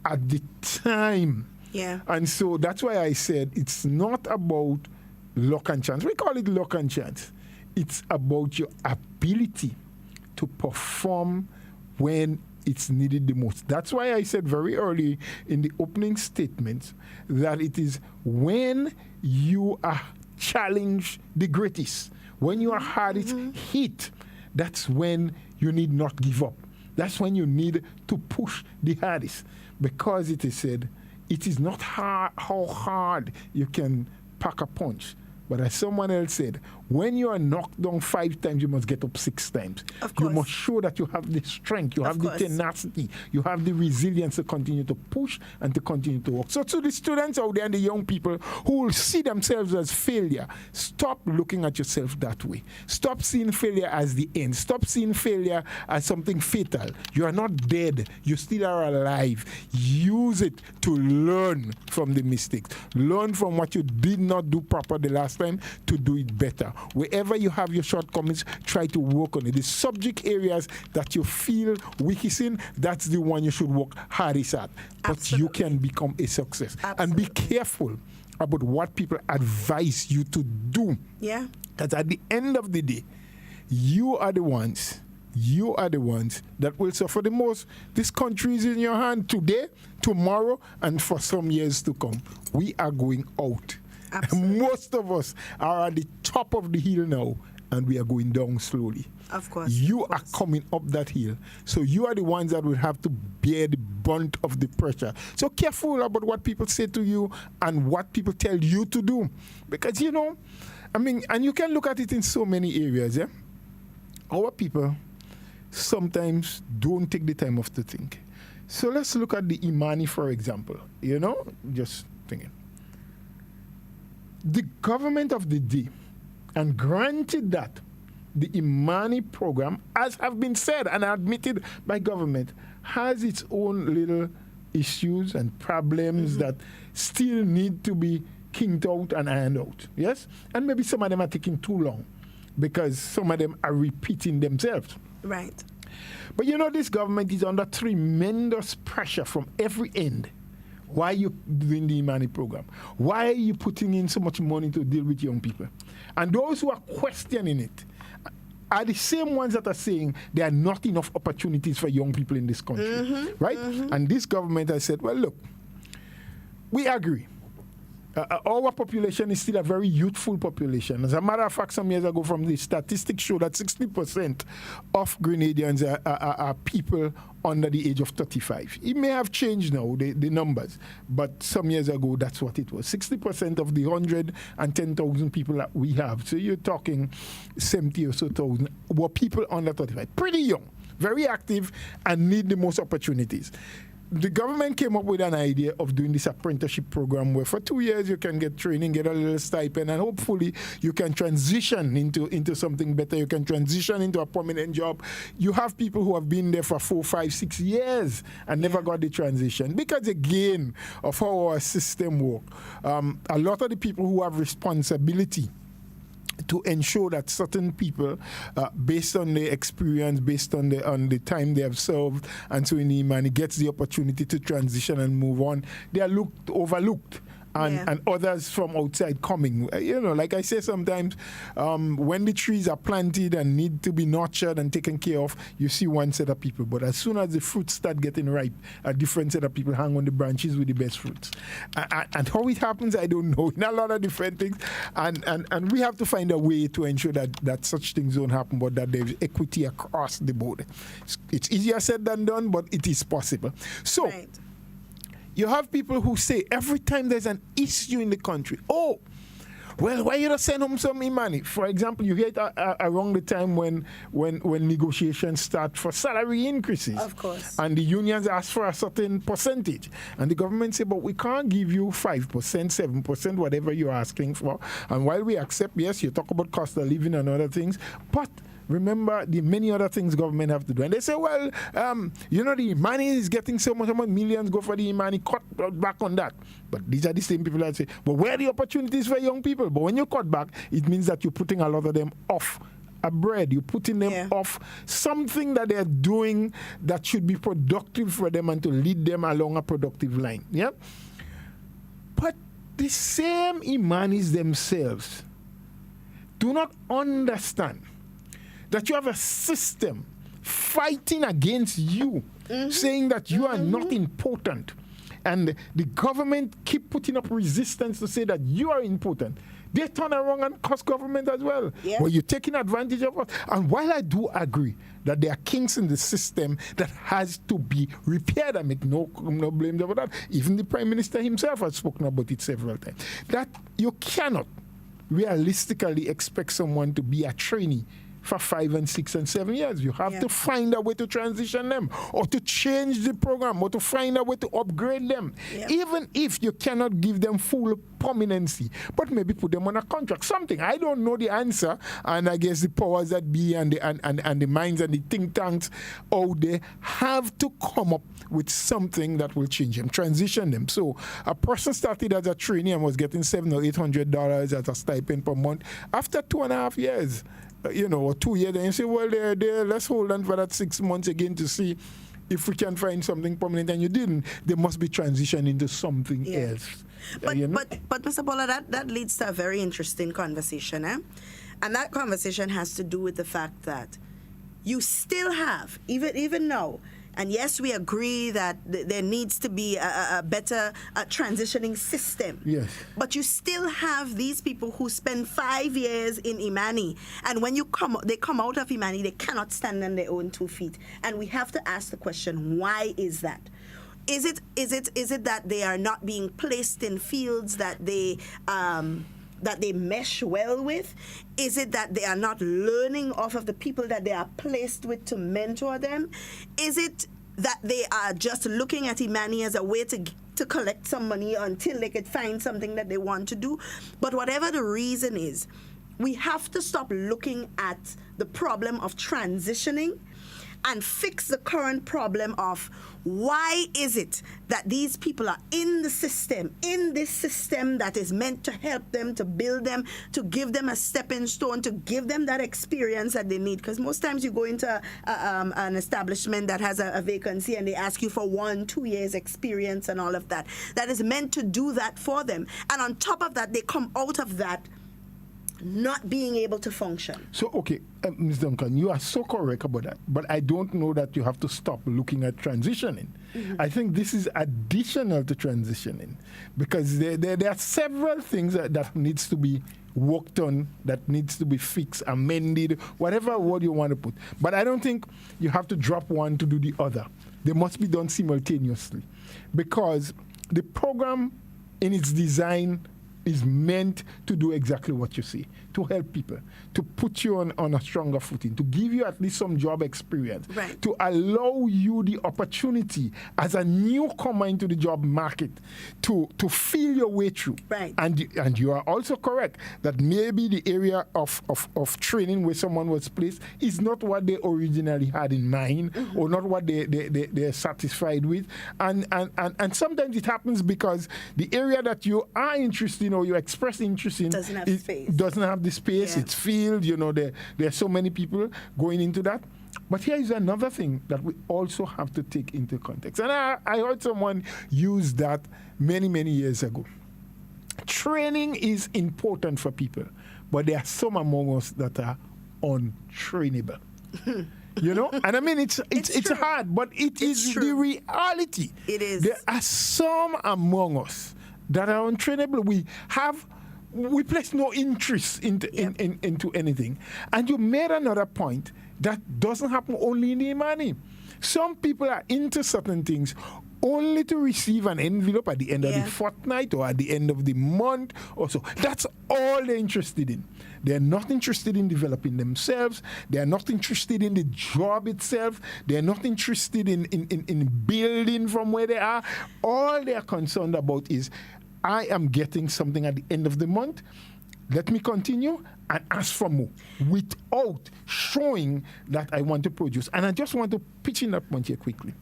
at the time. Yeah. And so that's why I said it's not about luck and chance. We call it luck and chance. It's about your ability to perform when it's needed the most. That's why I said very early in the opening statement that it is when you are challenged the greatest, when you are hardest hit, that's when you need not give up. That's when you need to push the hardest, because it is said it is not hard how hard you can pack a punch. But as someone else said, when you are knocked down 5 times, you must get up 6 times. Of course. You must show that you have the strength, you have the tenacity, you have the resilience to continue to push and to continue to work. So to the students out there and the young people who will see themselves as failure, stop looking at yourself that way. Stop seeing failure as the end. Stop seeing failure as something fatal. You are not dead. You still are alive. Use it to learn from the mistakes. Learn from what you did not do proper the last last time to do it better. Wherever you have your shortcomings, try to work on it. The subject areas that you feel weakest in, that's the one you should work hardest at. But you can become a success. And be careful about what people advise you to do. Yeah. Because at the end of the day, you are the ones that will suffer the most. This country is in your hand today, tomorrow, and for some years to come. We are going out. Absolutely. Most of us are at the top of the hill now, and we are going down slowly. Of course. You are coming up that hill. So you are the ones that will have to bear the brunt of the pressure. So careful about what people say to you and what people tell you to do. Because, and you can look at it in so many areas, yeah? Our people sometimes don't take the time off to think. So let's look at the Imani, for example. Just thinking. The government of the day, and granted that the Imani program, as have been said and admitted by government, has its own little issues and problems that still need to be kinked out and ironed out. Yes? And maybe some of them are taking too long because some of them are repeating themselves. Right. But this government is under tremendous pressure from every end. Why are you doing the Imani program? Why are you putting in so much money to deal with young people? And those who are questioning it are the same ones that are saying there are not enough opportunities for young people in this country. Right? And this government has said, well, look, we agree. Our population is still a very youthful population. As a matter of fact, some years ago from the statistics show that 60% of Grenadians are people under the age of 35. It may have changed now, the numbers, but some years ago, that's what it was. 60% of the 110,000 people that we have, so you're talking 70 or so thousand, were people under 35. Pretty young, very active, and need the most opportunities. The government came up with an idea of doing this apprenticeship program where for 2 years you can get training, get a little stipend, and hopefully you can transition into something better. You can transition into a permanent job. You have people who have been there for 4, 5, 6 years and never got the transition because, again, of how our system works. A lot of the people who have responsibility to ensure that certain people, based on their experience, based on the time they have served, and so in Imani gets the opportunity to transition and move on, they are overlooked. And others from outside coming. Like I say sometimes, when the trees are planted and need to be nurtured and taken care of, you see one set of people. But as soon as the fruits start getting ripe, a different set of people hang on the branches with the best fruits. And how it happens, I don't know. In a lot of different things. And we have to find a way to ensure that such things don't happen, but that there's equity across the board. It's easier said than done, but it is possible. So, you have people who say every time there's an issue in the country, why you don't send home some money? For example, you hear it around the time when negotiations start for salary increases. Of course. And the unions ask for a certain percentage. And the government say, but we can't give you 5%, 7%, whatever you're asking for. And while we accept, yes, you talk about cost of living and other things, but remember the many other things government have to do. And they say, the money is getting so much money, millions go for the money, cut back on that. But these are the same people that say, but where are the opportunities for young people? But when you cut back, it means that you're putting a lot of them off a bread. You're putting them off something that they're doing that should be productive for them and to lead them along a productive line. Yeah? But the same Imanis themselves do not understand that you have a system fighting against you, saying that you are not important. And the government keep putting up resistance to say that you are important. They turn around and cost government as well. Yeah. Well, you're taking advantage of us. And while I do agree that there are kinks in the system that has to be repaired, I make no blame about that. Even the Prime Minister himself has spoken about it several times. That you cannot realistically expect someone to be a trainee for 5 and 6 and 7 years. You have to find a way to transition them or to change the program or to find a way to upgrade them. Even if you cannot give them full permanency, but maybe put them on a contract, something. I don't know the answer, and I guess the powers that be and the minds and the think tanks out there have to come up with something that will change them, transition them. So a person started as a trainee and was getting $700 or $800 as a stipend per month. After 2.5 years, or 2 years, then you say, well, let's hold on for that 6 months again to see if we can find something permanent, and you didn't, they must be transitioned into something else. But Mr. Paula, that leads to a very interesting conversation, eh? And that conversation has to do with the fact that you still have, even now, and yes, we agree that there needs to be a better transitioning system. Yes. But you still have these people who spend 5 years in Imani, and when they come out of Imani, they cannot stand on their own 2 feet. And we have to ask the question, why is that? Is it that they are not being placed in fields that they mesh well with? Is it that they are not learning off of the people that they are placed with to mentor them? Is it that they are just looking at Imani as a way to collect some money until they could find something that they want to do? But whatever the reason is, we have to stop looking at the problem of transitioning and fix the current problem of why is it that these people are in this system that is meant to help them, to build them, to give them a stepping stone, to give them that experience that they need. Because most times you go into an establishment that has a vacancy and they ask you for 1-2 years experience and all of that. That is meant to do that for them. And on top of that, they come out of that not being able to function. So, okay, Ms. Duncan, you are so correct about that, but I don't know that you have to stop looking at transitioning. Mm-hmm. I think this is additional to transitioning, because there are several things that needs to be worked on, that needs to be fixed, amended, whatever word you want to put. But I don't think you have to drop one to do the other. They must be done simultaneously, because the program in its design is meant to do exactly what you say, to help people, to put you on a stronger footing, to give you at least some job experience, right, to allow you the opportunity as a newcomer into the job market to feel your way through. Right. And you are also correct that maybe the area of training where someone was placed is not what they originally had in mind, mm-hmm, or not what they're satisfied with. And sometimes it happens because the area that you are interested in or you express interest in doesn't have space. Doesn't have the space. Yeah. It's filled. There are so many people going into that. But here is another thing that we also have to take into context. And I heard someone use that many, many years ago. Training is important for people, but there are some among us that are untrainable. And I mean, it's hard, but it is the reality. It is. There are some among us that are untrainable. We place no interest into anything. And you made another point that doesn't happen only in the Imani. Some people are into certain things only to receive an envelope at the end of the fortnight or at the end of the month or so. That's all they're interested in. They're not interested in developing themselves. They're not interested in the job itself. They're not interested in building from where they are. All they're concerned about is, I am getting something at the end of the month. Let me continue and ask for more without showing that I want to produce. And I just want to pitch in that point here quickly.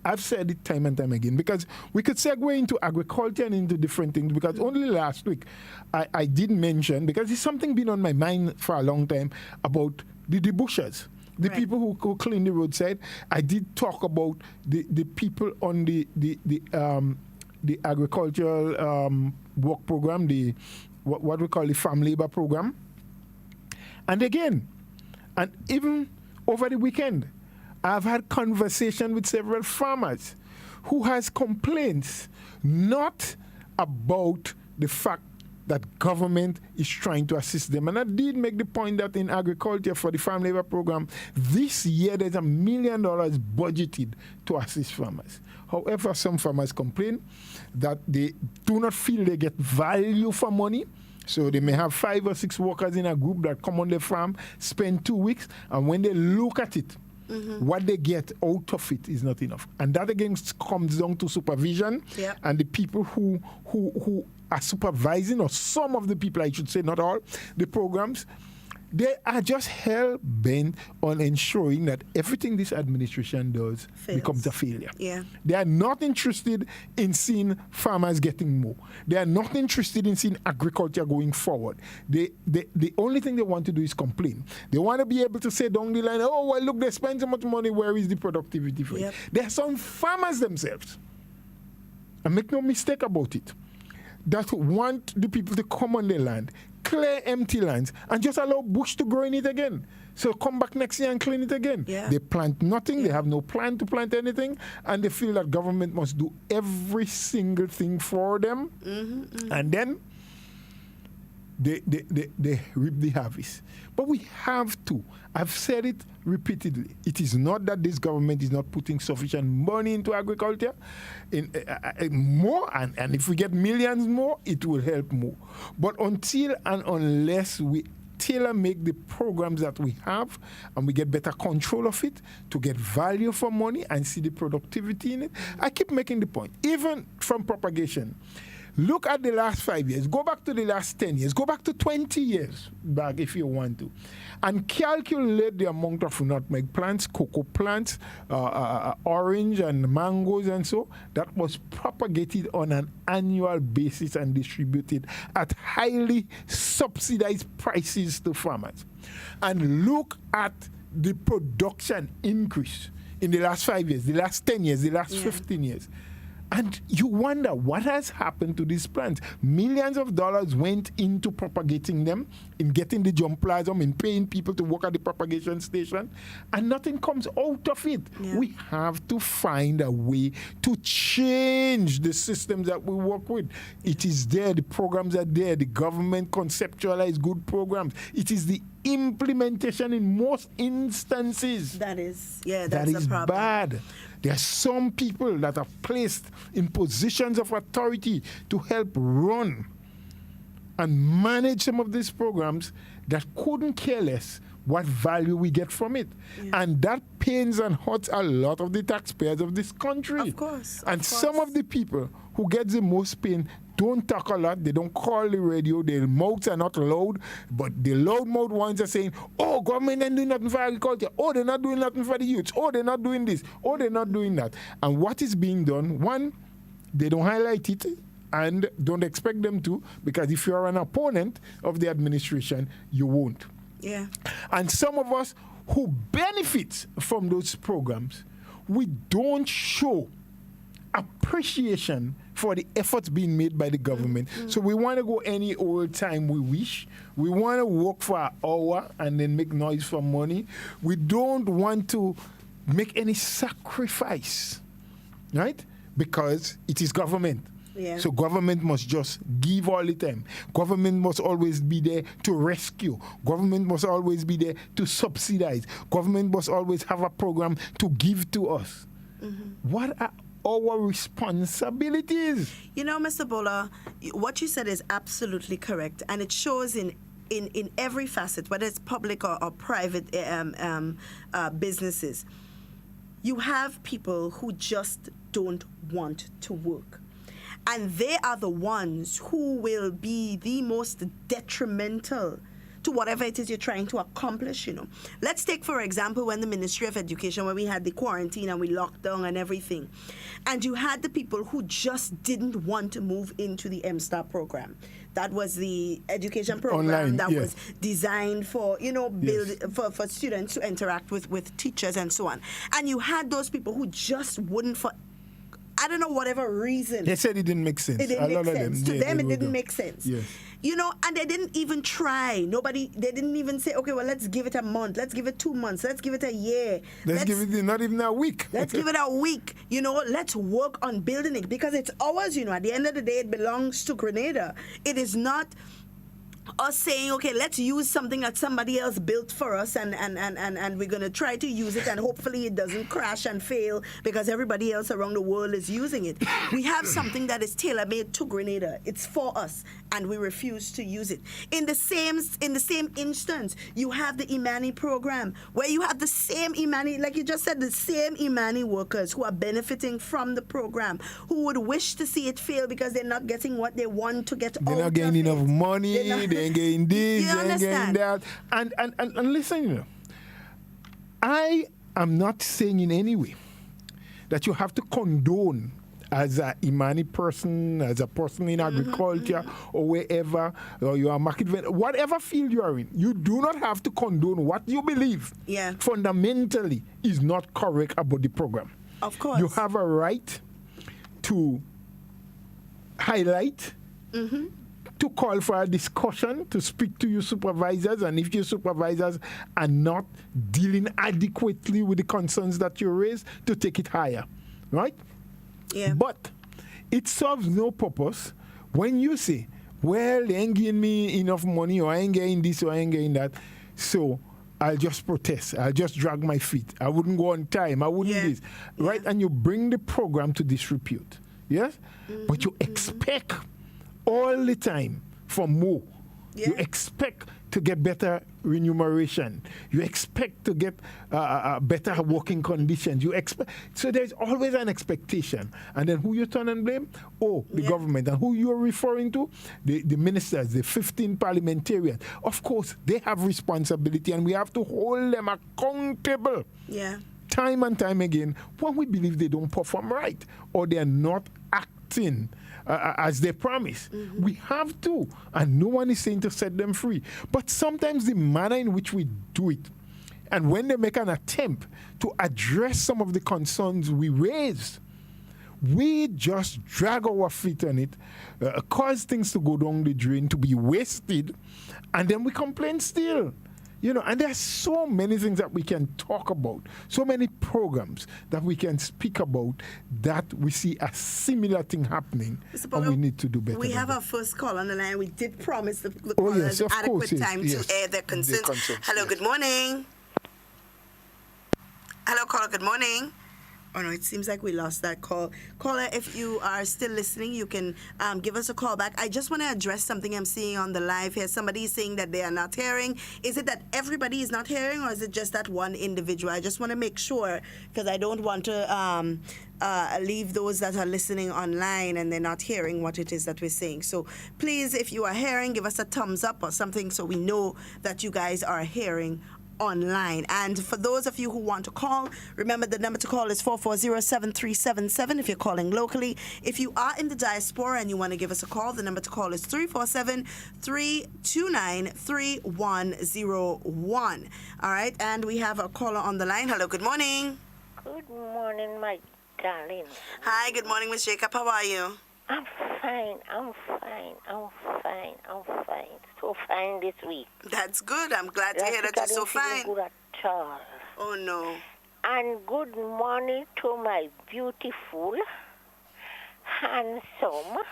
I've said it time and time again, because we could segue into agriculture and into different things, because only last week I did mention, because it's something been on my mind for a long time, about the bushers. The right, people who clean the roadside. I did talk about the people on the agricultural work program, what we call the farm labor program. And again, and even over the weekend, I've had conversation with several farmers who has complaints, not about the fact that government is trying to assist them. And I did make the point that in agriculture for the farm labor program, this year there's $1 million budgeted to assist farmers. However, some farmers complain that they do not feel they get value for money. So they may have 5 or 6 workers in a group that come on the farm, spend 2 weeks, and when they look at it, mm-hmm, what they get out of it is not enough. And that again comes down to supervision, and the people who are supervising, or some of the people, I should say, not all, the programs, they are just hell-bent on ensuring that everything this administration does becomes a failure. Yeah. They are not interested in seeing farmers getting more. They are not interested in seeing agriculture going forward. The only thing they want to do is complain. They want to be able to say down the line, oh, well, look, they spend so much money, where is the productivity for it? There are some farmers themselves, and make no mistake about it, that want the people to come on their land, clear empty lands, and just allow bush to grow in it again. So come back next year and clean it again. Yeah. They plant nothing, they have no plan to plant anything, and they feel that government must do every single thing for them, and then they reap the harvest. But we have to. I've said it repeatedly. It is not that this government is not putting sufficient money into agriculture. More, and if we get millions more, it will help more. But until and unless we tailor make the programs that we have and we get better control of it to get value for money and see the productivity in it, I keep making the point, even from propagation. Look at the last 5 years. Go back to the last 10 years. Go back to 20 years back if you want to. And calculate the amount of nutmeg plants, cocoa plants, orange and mangoes and so that was propagated on an annual basis and distributed at highly subsidized prices to farmers. And look at the production increase in the last 5 years, the last 10 years, the last 15 years. And you wonder what has happened to these plants. Millions of dollars went into propagating them, in getting the germplasm, in paying people to work at the propagation station, and nothing comes out of it. Yeah. We have to find a way to change the systems that we work with. It is there, the programs are there, the government conceptualized good programs. It is the implementation in most instances that is the problem. Bad. There are some people that are placed in positions of authority to help run and manage some of these programs that couldn't care less what value we get from it. Yeah. And that pains and hurts a lot of the taxpayers of this country. Of course. And some of the people who get the most pain don't talk a lot, they don't call the radio, their mouths are not loud, but the loud-mouthed ones are saying, oh, government ain't doing nothing for agriculture, oh, they're not doing nothing for the youths, oh, they're not doing this, oh, they're not doing that. And what is being done, one, they don't highlight it and don't expect them to, because if you're an opponent of the administration, you won't. Yeah. And some of us who benefit from those programs, we don't show appreciation for the efforts being made by the government. So we want to go any old time we wish. We want to work for an hour and then make noise for money. We don't want to make any sacrifice, right? Because it is government. Yeah. So government must just give all the time. Government must always be there to rescue. Government must always be there to subsidize. Government must always have a program to give to us. What are our responsibilities? You know, Mr. Bola, what you said is absolutely correct, and it shows in every facet, whether it's public or private businesses. You have people who just don't want to work. And they are the ones who will be the most detrimental to whatever it is you're trying to accomplish, you know. Let's take, for example, when the Ministry of Education, when we had the quarantine and we locked down and everything, and you had the people who just didn't want to move into the MSTAR program. That was the education program online, that was designed for, you know, for students to interact with teachers and so on. And you had those people who just wouldn't, for I don't know, whatever reason. They said it didn't make sense. It didn't make sense. To them, it didn't make sense. Yes. You know, and they didn't even try. They didn't even say, okay, well, let's give it a month. Let's give it 2 months. Let's give it a year. Let's give it not even a week. Let's give it a week. You know, let's work on building it because it's ours, you know. At the end of the day, it belongs to Grenada. It is not us saying, okay, let's use something that somebody else built for us and we're going to try to use it and hopefully it doesn't crash and fail because everybody else around the world is using it. We have something that is tailor-made to Grenada. It's for us and we refuse to use it. In the same instance, you have the Imani program where you have the same Imani, like you just said, the same Imani workers who are benefiting from the program, who would wish to see it fail because they're not getting what they want to get out of it. They're not getting enough money. They ain't getting this, You they ain't getting that. And listen, you know, I am not saying in any way that you have to condone as a Imani person, as a person in agriculture or wherever, or you are a market vendor, whatever field you are in, you do not have to condone what you believe fundamentally is not correct about the program. Of course. You have a right to highlight, to call for a discussion, to speak to your supervisors, and if your supervisors are not dealing adequately with the concerns that you raise, to take it higher, right? Yeah. But it serves no purpose when you say, well, they ain't giving me enough money, or I ain't getting this, or I ain't getting that, so I'll just protest. I'll just drag my feet. I wouldn't go on time. I wouldn't do this, right? And you bring the program to disrepute, yes? But you expect all the time for more. You expect to get better remuneration. You expect to get better working conditions. You expect, so there's always an expectation. And then who you turn and blame? Oh, the government. And who you're referring to? The ministers, the 15 parliamentarians. Of course, they have responsibility and we have to hold them accountable. Time and time again when we believe they don't perform right or they are not acting as they promise. We have to, and no one is saying to set them free. But sometimes the manner in which we do it, and when they make an attempt to address some of the concerns we raise, we just drag our feet on it, cause things to go down the drain, to be wasted, and then we complain still. You know, and there's so many things that we can talk about, so many programs that we can speak about that we see a similar thing happening, and we need to do better. We have our first call on the line. We did promise the callers adequate time to air their concerns. Hello, good morning. Hello, caller, good morning. Oh, no, it seems like we lost that call. Caller, if you are still listening, you can give us a call back. I just want to address something I'm seeing on the live here. Somebody is saying that they are not hearing. Is it that everybody is not hearing, or is it just that one individual? I just want to make sure, because I don't want to leave those that are listening online and they're not hearing what it is that we're saying. So please, if you are hearing, give us a thumbs up or something so we know that you guys are hearing online. And for those of you who want to call, remember the number to call is 440-7377 if you're calling locally. If you are in the diaspora and you want to give us a call, the number to call is 347-329-3101. All right, and we have a caller on the line. Hello, good morning. Good morning, my darling. Hi, good morning, Miss Jacob. How are you? I'm fine. So fine this week. That's good. I'm glad to hear that you're so fine. Good at all. Oh, no. And good morning to my beautiful, handsome.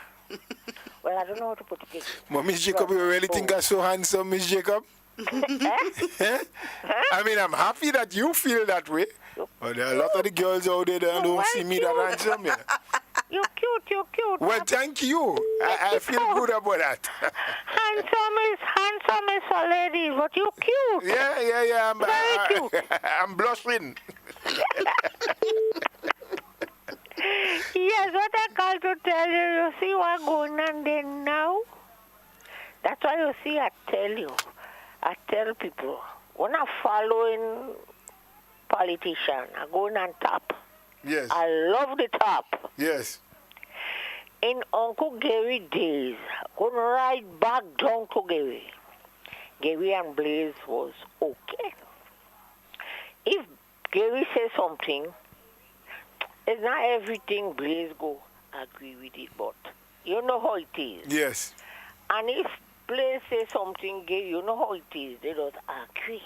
Well, I don't know how to put it. But Miss Jacob, you really think I'm so handsome, Miss Jacob? I mean, I'm happy that you feel that way. But there are a lot of the girls out there that don't see me that handsome. Yeah. You're cute. Well, thank you. I feel good about that. Handsome is for ladies, but you're cute. Yeah. Very cute. I'm blushing. Yes, what I called to tell you, you see what's going on there now? That's why you see, I tell people, when I'm following politicians, I'm going on top. Yes. I love the top. Yes. In Uncle Gary days, going right back down to Gary. Gary and Blaze was okay. If Gary says something, it's not everything Blaze go agree with it, but you know how it is. Yes. And if Blaze says something, Gary, you know how it is. They don't agree.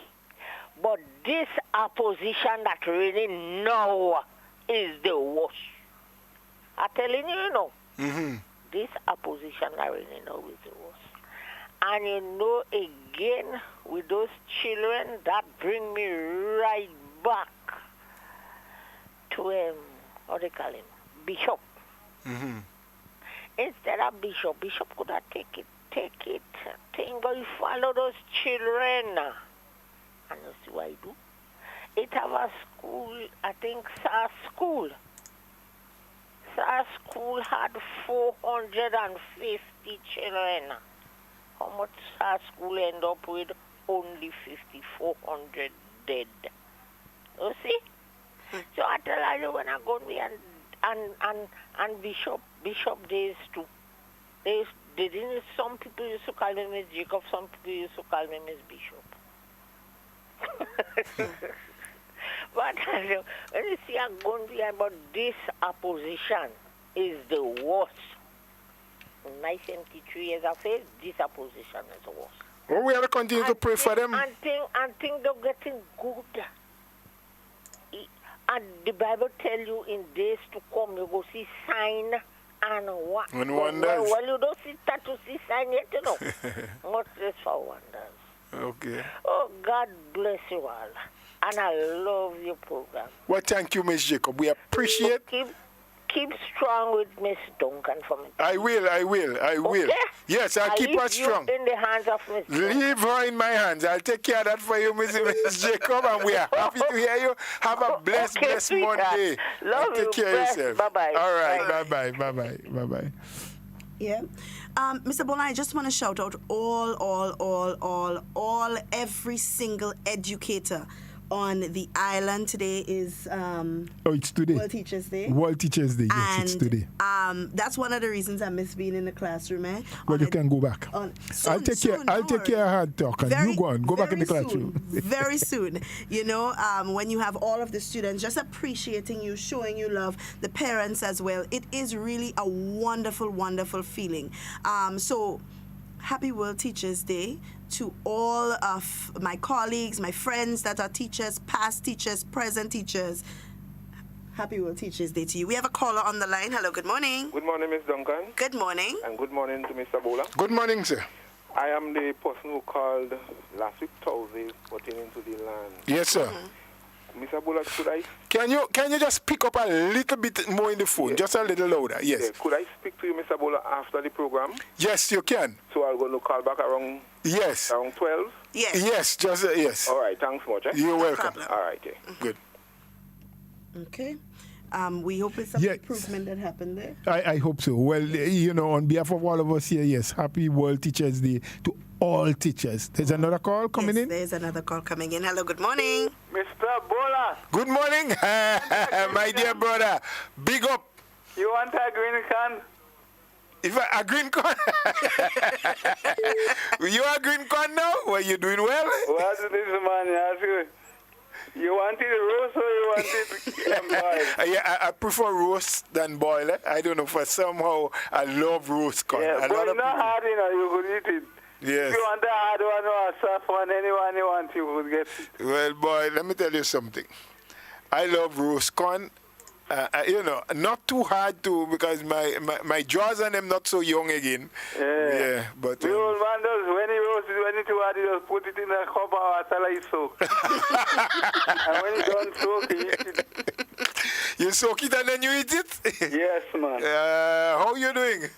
But this opposition that really now is the worst. I'm telling you, you know. Mm-hmm. This opposition that really now is the worst. And you know, again, with those children, that bring me right back to, how they call him, Bishop. Mm-hmm. Instead of Bishop could have take it, go follow those children. And you see what I do? It have a school, I think SAR school. SAR school had 450 children. How much SAR school end up with? Only 5,400 dead. You see? So I tell you, when I go to and Bishop days too. They didn't, some people used to call him as Jacob, some people used to call him as Bishop. But when you see I'm going to be about this opposition is the worst. In my 73 years of age, this opposition is the worst. Well, we have to continue to pray for them. And think they're getting good. And the Bible tell you in days to come, you go see sign and what. And wonders. Well, you don't see that to see sign yet, you know. Much less for wonders. Okay. Oh, God bless you all. And I love your program. Well, thank you, Miss Jacob. We appreciate. Keep strong with Miss Duncan for me. I will. Okay? Yes, I'll keep her strong. In the hands of Miss Duncan. Leave her in my hands. I'll take care of that for you, Miss Jacob, and we are happy to hear you. Have a blessed Monday. Love and take care of yourself. Bye-bye. All right. Bye-bye. Yeah. Mr. Bona, I just want to shout out every single educator on the island. Today is it's today. World Teachers Day. World Teachers Day, yes, and, it's today. That's one of the reasons I miss being in the classroom. Well, you can go back. I'll take care of hard talk, and you go back in the classroom. Very soon. You know, when you have all of the students just appreciating you, showing you love, the parents as well, it is really a wonderful, wonderful feeling. So, happy World Teachers Day to all of my colleagues, my friends that are teachers, past teachers, present teachers. Happy World Teachers Day to you. We have a caller on the line. Hello, good morning. Good morning, Miss Duncan. Good morning. And good morning to Mr. Bola. Good morning, sir. I am the person who called last week Thursday pertaining to the land. Yes, sir. Mr. Bola, could I? Can you just pick up a little bit more in the phone, yes. Just a little louder? Yes. Yeah. Could I speak to you, Mr. Bola, after the program? Yes, you can. So I'm going to call back around. Yes. Around 12. Yes. Yes. Just yes. All right. Thanks much. You're welcome. All right. Yeah. Good. Okay. We hope it's some improvement that happened there. I hope so. Well, you know, on behalf of all of us here, yes, happy World Teachers Day to all teachers. There's another call coming in? There's another call coming in. Hello, good morning. Mr. Bola. Good morning, my dear brother. Big up. You want a green can? If a green con? You are green con now? Well, you doing well? What's this man ask you? You want it roast or you want it boiled? Yeah, I prefer roast than boil. I don't know, for somehow I love roast corn. Yeah, but it's not hard, you know, you could eat it. Yes. If you want a hard one or a soft one, anyone you want, you could get it. Well, boy, let me tell you something. I love roast corn. You know, not too hard to, because my jaws and them not so young again. Yeah, but the old man does, when he roasts it, when it's too hard, he just put it in a cup of water like soak. And when he done soak, he eat it. You soak it and then you eat it? Yes, man. How you doing?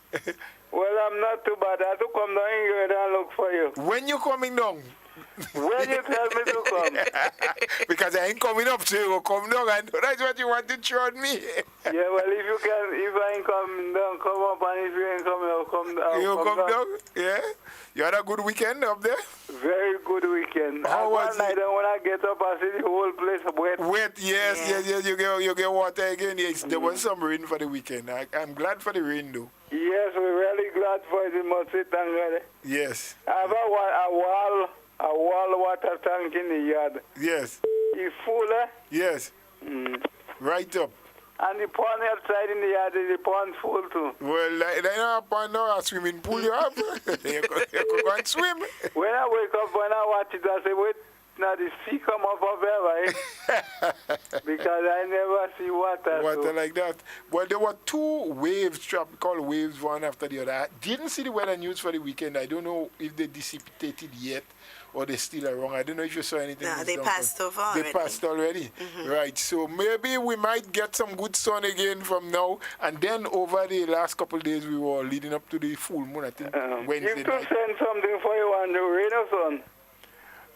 Well, I'm not too bad. I have to come down here and look for you. When you coming down? When you tell me to come. Because I ain't coming up, so you will come down, and that's what you want to throw at me. Yeah, well, if I ain't coming down, come up, and if you ain't coming, I'll come down. You come down? Yeah? You had a good weekend up there? Very good weekend. How was night, and when I get up, I see the whole place wet. Wet, yes. You get water again. Yes, there was some rain for the weekend. I'm glad for the rain, though. Yes, we're really glad for it. Must sit and yes. I have a wall water tank in the yard. Yes. It's full, eh? Yes. Right up. And the pond outside in the yard, the pond full too. Well, they don't have a pond now, a swimming pool you have. You could go and swim. When I wake up, when I watch it, I say, wait, now the sea come up of ever, because I never see water. Water So. like that. Well, there were two waves, tropical waves, one after the other. I didn't see the weather news for the weekend. I don't know if they dissipated yet or they're still around. I don't know if you saw anything. No, they passed over already. They passed already. Right. So maybe we might get some good sun again from now. And then over the last couple of days, we were leading up to the full moon, I think, Wednesday You to night. send something for you on the rain or sun?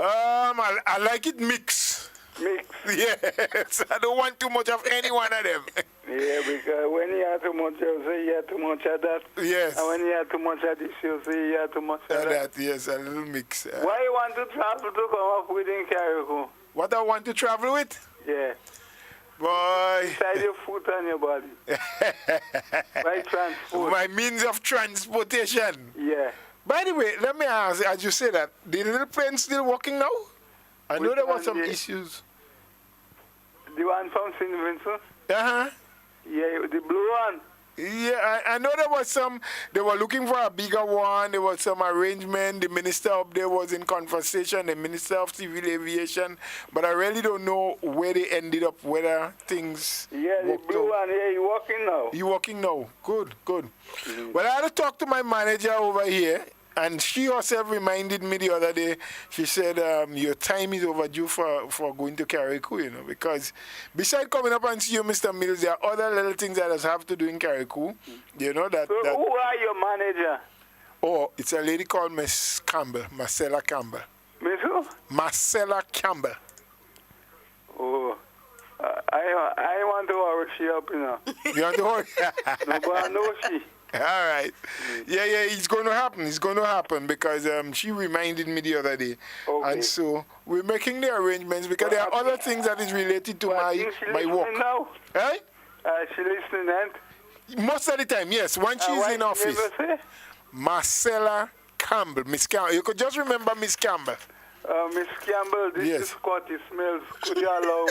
I like it mix. Mix. Yes. I don't want too much of any one of them. Yeah, because when you have too much, you say you have too much of that. Yes. And when you have too much of this, you say you have too much of that. Yes, a little mix. Why you want to travel to come up with in Carriacou? What I want to travel with? Yeah. Boy. Beside your foot on your body. By transport. My means of transportation. Yeah. By the way, let me ask, as you say that, the little plane still working now? I know Which there were one, some yeah? issues. The one from St. Vincent? Uh-huh. Yeah, the blue one. Yeah, I know there was some, they were looking for a bigger one, there was some arrangement, the minister up there was in conversation, the minister of civil aviation, but I really don't know where they ended up, whether things Yeah, the worked blue out. one, yeah, you working now. You working now? Good, good. Well, I had to talk to my manager over here, and she herself reminded me the other day. She said, your time is overdue for going to Carriacou, you know, because besides coming up and see you, Mr. Mills, there are other little things that I have to do in Carriacou, you know, that... So who are your manager? Oh, it's a lady called Miss Campbell, Marcella Campbell. Miss who? Marcella Campbell. Oh, I want to hurry she up, you know. You want to hold? No, but I know she. All right. Yeah, it's going to happen. It's going to happen because she reminded me the other day. Okay. And so we're making the arrangements because there are other things that is related to my work. Now? Right? She listening, and Most of the time, yes. When she's in office. Marcella Campbell, Miss Campbell. You could just remember Miss Campbell. Miss Campbell, this is Scotty Smells. Could you allow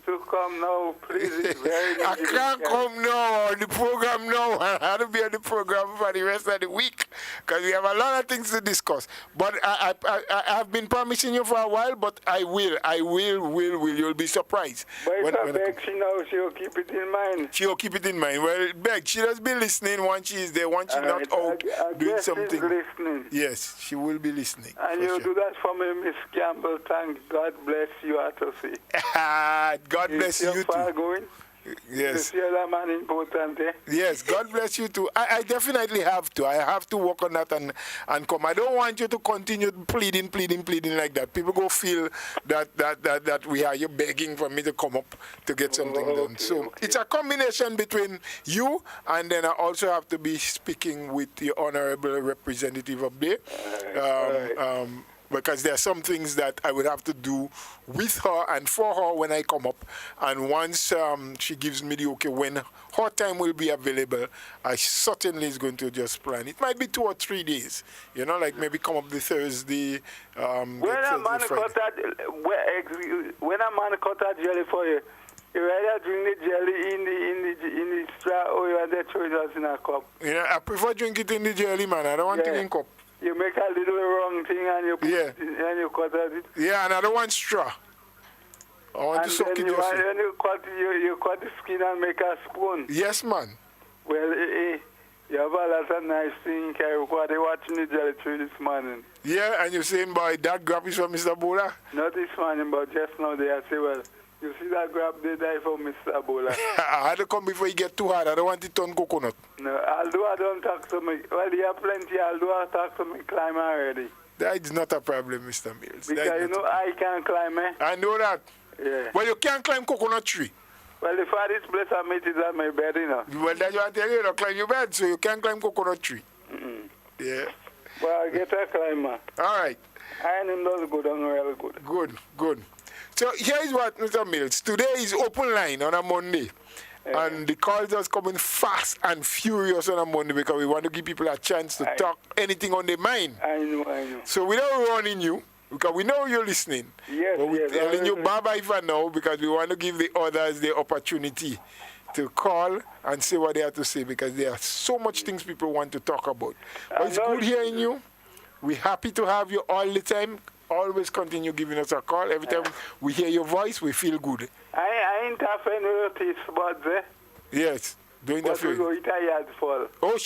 to come now, please? It's very I can't come now on the program now. I have to be on the program for the rest of the week because we have a lot of things to discuss. But I've been promising you for a while, but I will. You'll be surprised. But if I beg she now, she'll keep it in mind. She'll keep it in mind. Well, beg, she does be listening once she's there, once she's not out doing something. She's listening. Yes, she will be listening. And you do that for me, Miss Campbell. Thank God bless you, I have to say. God bless you too. Going? Yes. You see that man important, eh? Yes, God bless you too. I definitely have to. I have to work on that and come. I don't want you to continue pleading like that. People go feel that we are you begging for me to come up to get something done. So it's a combination between you and then I also have to be speaking with the honorable representative up there. Because there are some things that I would have to do with her and for her when I come up. And once she gives me the okay when her time will be available, I certainly is going to just plan. It might be 2 or 3 days, you know, like maybe come up the Thursday. When a man cut that jelly for you, you rather drink the jelly in the straw or you rather throw it out in a cup? You know, I prefer drink it in the jelly, man. I don't want it in cup. You make a little wrong thing and you put it and you cut at it. Yeah, and I don't want straw. I want to suck it just. And you cut the skin and make a spoon. Yes, man. Well, you have a lot of nice things in Carriacou. They're watching the jelly through this morning. Yeah, and you're saying, boy, that grab is for Mr. Bola? Not this morning, but just now they say, well, you see that grab, they die for Mr. Bola. I had to come before you get too hard. I don't want it on coconut. No, although I don't talk to me. Well, you have plenty, although I talk to me climb already. That is not a problem, Mr. Mills. Because you know I can climb, eh? I know that. Yeah. Well, you can't climb coconut tree. Well, if I this place I meet is at my bed, you know. Well, that's what I tell you, don't climb your bed, so you can't climb coconut tree. Yeah. Well, I get a climber. All right. And him does go down real good. Good. So here is what, Mr. Mills. Today is open line on a Monday. Yeah. And the calls are coming fast and furious on a Monday because we want to give people a chance to talk anything on their mind. I know. So without running you, because we know you're listening. Yes, but we're telling you bye-bye for now because we want to give the others the opportunity to call and say what they have to say because there are so much things people want to talk about. But it's good hearing you. We're happy to have you all the time. always continue giving us a call. Every time we hear your voice, we feel good. I ain't have any notice, but Yes. Doing the we field. go tired for. Oh,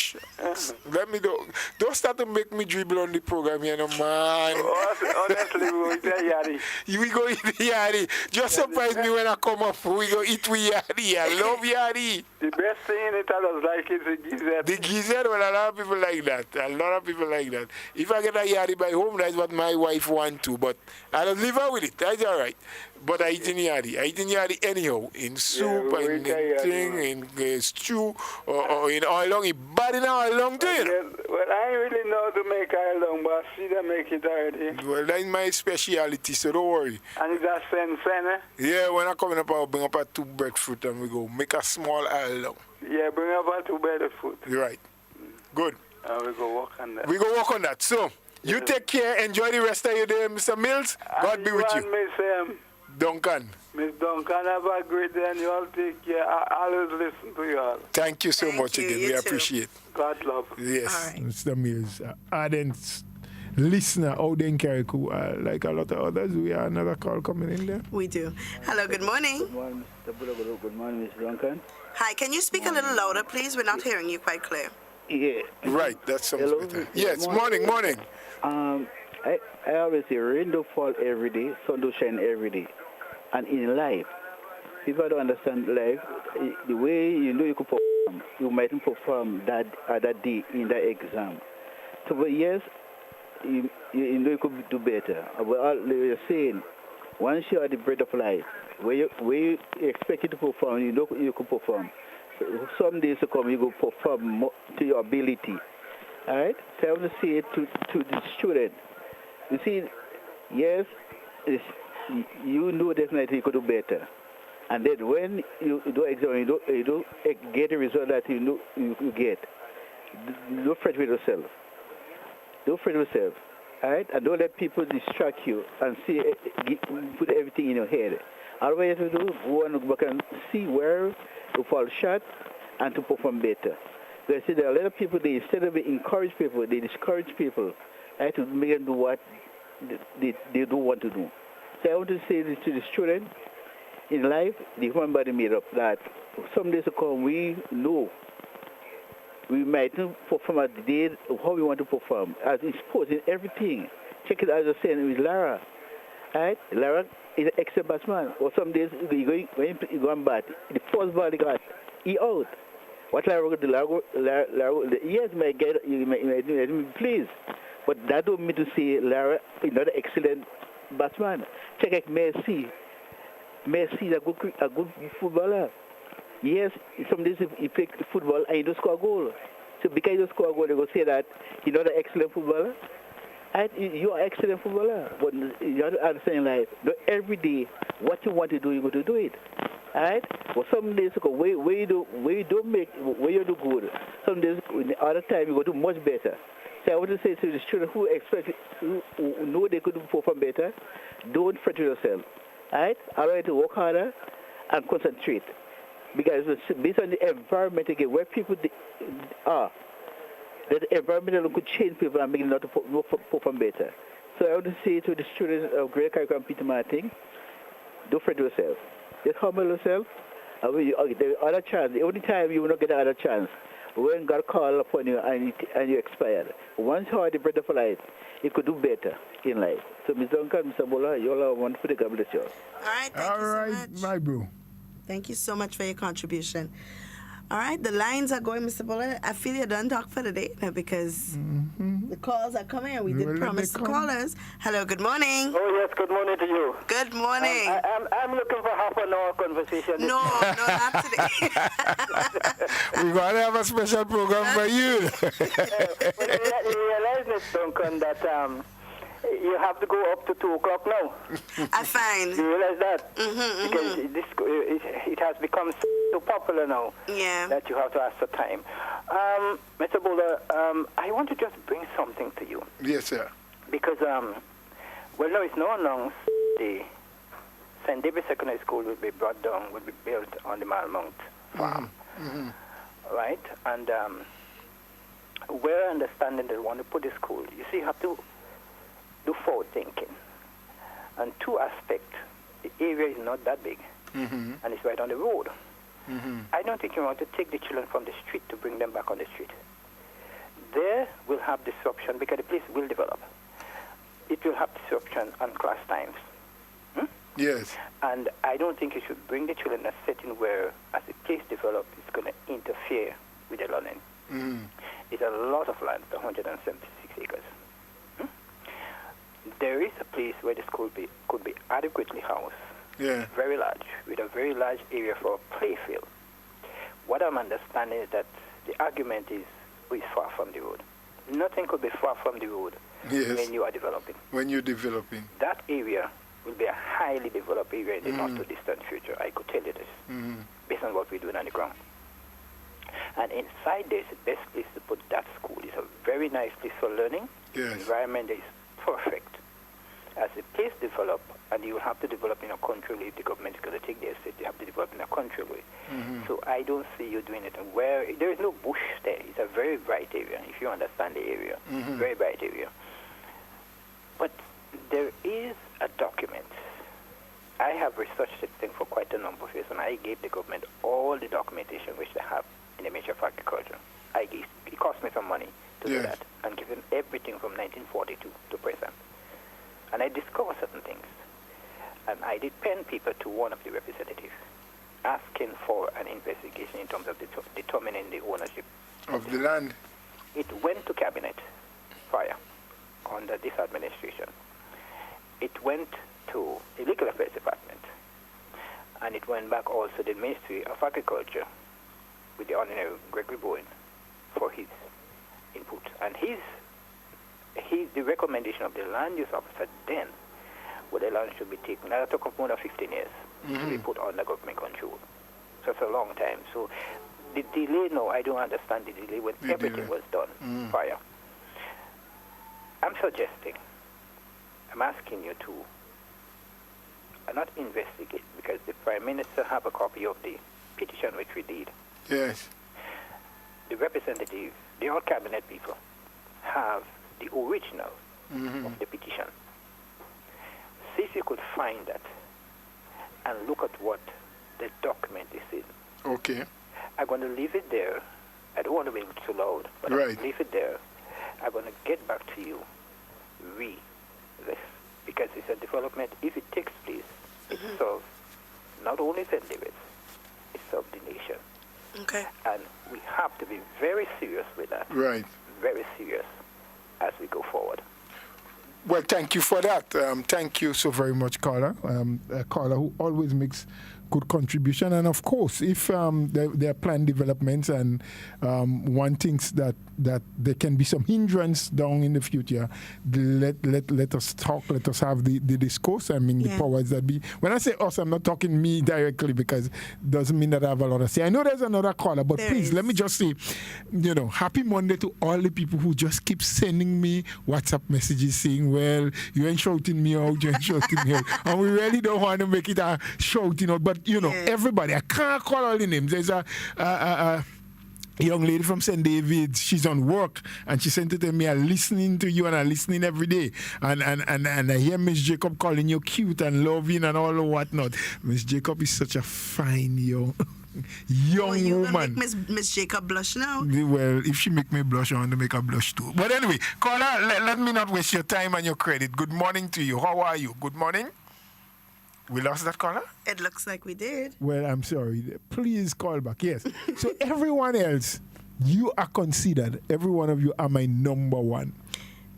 let me don't start to make me dribble on the program here, no man. Honestly, we go tired. We go eat yari. Just surprise me when I come up. We go eat with yari. I love yari. The best thing in it I was like is the gizzard. The gizzard, well, a lot of people like that. A lot of people like that. If I get a yari by home, that's what my wife want to. But I don't live out with it. That's all right. But I eat in yari. I eat in yari anyhow. In soup, in thing, in stew, or in oil long. It's bad in oil long too. Yes, well, I really know to make oil long, but I see them make it already. Well, that's my speciality, so don't worry. And it's a sen, eh? Yeah, when I come up, I'll bring up a 2 breadfruit and we go make a small oil long. Yeah, bring up a 2 breadfruit. You're right. Good. And we go work on that. We go work on that. So, you take care. Enjoy the rest of your day, Mr. Mills. God be with you. Miss Duncan. Miss Duncan, have a great day and you all take care. I always listen to you all. Thank you so much again. We appreciate it. God love. Yes. All right. Mr. Mills, ardent listener out there in Carriacou. Like a lot of others, we have another call coming in there. We do. Hello, good morning. Good morning, Mr. Buddha. Good morning, Miss Duncan. Hi, can you speak a little louder, please? We're not hearing you quite clear. Yeah. Right, that sounds Hello. better. Yes, morning. I always say rain do fall every day, sun do shine every day. And in life, people don't understand life, the way you know you could perform, you mightn't perform that day in the exam. So, but yes, you know you could do better. But all you're saying, once you are the bread of life, where you expect you to perform, you know you could perform. So some days to come, you go perform to your ability. All right? So I want to say it to the student. You see, yes, you know definitely you could do better. And then when you do exam, you don't get the result that you know you get. Don't fret with yourself. Don't fret with yourself. All right? And don't let people distract you and put everything in your head. All you have to do, go and back and see where you fall short and to perform better. Because see, there are a lot of people, instead of encourage people, they discourage people, right, to make them do what they don't want to do. So I want to say this to the student, in life, the human body made up that some days to come, we know we might not perform at the day how we want to perform. As in sports, in everything. Check it as I said with Lara. Right? Lara is an excellent batsman. Or some days, when you go and bat, the first ball he got, he out. What Lara will do, Lara, yes, you might be pleased. But that don't mean to say Lara is not an excellent batsman. Check out Messi. Messi is a good footballer. Yes, some days he plays football and he don't score a goal. So because he don't score a goal, they go say that he's not an excellent footballer. And you are an excellent footballer. But you have to understand life. Not every day, what you want to do, you're going to do it. Alright? But some days, where you do good, some days, the other time, you go do much better. So I want to say to the students who know they could perform better, don't fret yourself. Alright? Allow you to work harder and concentrate. Because based on the environment again, where people are, that the environment could change people and make them not to perform better. So I want to say to the students of Great Carriacou and Peter Martin, don't fret yourself. Just humble yourself. The other chance, the only time you will not get another chance, when God called upon you and you expired. Once you are the bread of life, you could do better in life. So, Ms. Duncan, Mr. Bola, you all are wonderful. God bless you. All right, thank you so much. My bro. Thank you so much for your contribution. All right, the lines are going, Mr. Bullard. I feel you're done talk for the day now because the calls are coming and we did promise the callers. Hello, good morning. Oh, yes, good morning to you. Good morning. I'm looking for half an hour conversation. No, not today. We're going to have a special program for you. You realize, Miss Duncan, that you have to go up to 2 o'clock now. I find. You realize that? Because it has become so popular now that you have to ask for time. Mr. Bowler, I want to just bring something to you. Yes, sir. Because, no, it's not announced. The St. David Secondary School will be brought down, will be built on the Malmount farm. Right? And we're understanding that we want to put the school. You see, you have to do forward thinking. And two aspects, the area is not that big, and it's right on the road. I don't think you want to take the children from the street to bring them back on the street. There will have disruption because the place will develop. It will have disruption on class times. Yes. And I don't think you should bring the children in a setting where, as the place develops, it's going to interfere with their learning. It's a lot of land, 176 acres. There is a place where the school could be adequately housed. Yeah. Very large, with a very large area for a play field. What I'm understanding is that the argument is it's far from the road. Nothing could be far from the road when you are developing. When you're developing. That area will be a highly developed area in the not too distant future. I could tell you this, based on what we're doing on the ground. And inside there is the best place to put that school. It's a very nice place for learning. Yes. The environment is perfect. As the place develops, and you will have to develop in a control if the government is going to take the estate, you have to develop in a control way. So I don't see you doing it where there is no bush there. It's a very bright area, if you understand the area. Very bright area. But there is a document. I have researched this thing for quite a number of years, and I gave the government all the documentation which they have in the Ministry of Agriculture. It cost me some money to do that, and given everything from 1942 to present. And I discovered certain things. And I did pen paper to one of the representatives asking for an investigation in terms of determining the ownership of the land. It went to cabinet prior under this administration. It went to the legal affairs department, and it went back also to the Ministry of Agriculture with the Honorary Gregory Bowen for his input. And the recommendation of the land use officer then, where the land should be taken, that took more than 15 years to be put under government control. So it's a long time. So the delay, no, I don't understand the delay when everything was done prior. I'm suggesting, I'm asking you to not investigate, because the Prime Minister have a copy of the petition which we did. Yes. The representative, the all cabinet people, have the original of the petition. See if you could find that and look at what the document is in. Okay. I'm going to leave it there. I don't want to be too loud, but I'm going to leave it there. I'm going to get back to you, this, because it's a development. If it takes place, it serves not only St. David's, it serves the nation. Okay. And we have to be very serious with that. Right. Very serious as we go forward. Well, thank you for that. Thank you so very much, Carla. A Carla who always makes good contribution. And of course, if there are planned developments and one thinks that there can be some hindrance down in the future, let us talk, let us have the discourse. I mean, the powers that be. When I say us, I'm not talking me directly, because it doesn't mean that I have a lot to say. I know there's another caller, but please, let me just say, happy Monday to all the people who just keep sending me WhatsApp messages saying, well, you ain't shouting me out, you ain't shouting me out. And we really don't want to make it a shouting out, but everybody, I can't call all the names. There's a young lady from St. David's. She's on work, and she sent it to me. I'm listening to you, and I'm listening every day. And I hear Miss Jacob calling you cute and loving and all of whatnot. Miss Jacob is such a fine young woman. Make Miss Jacob blush now? Well, if she make me blush, I want to make her blush too. But anyway, caller, let me not waste your time and your credit. Good morning to you. How are you? Good morning. We lost that caller? It looks like we did. Well, I'm sorry. Please call back. Yes. So everyone else, you are considered. Every one of you are my number one.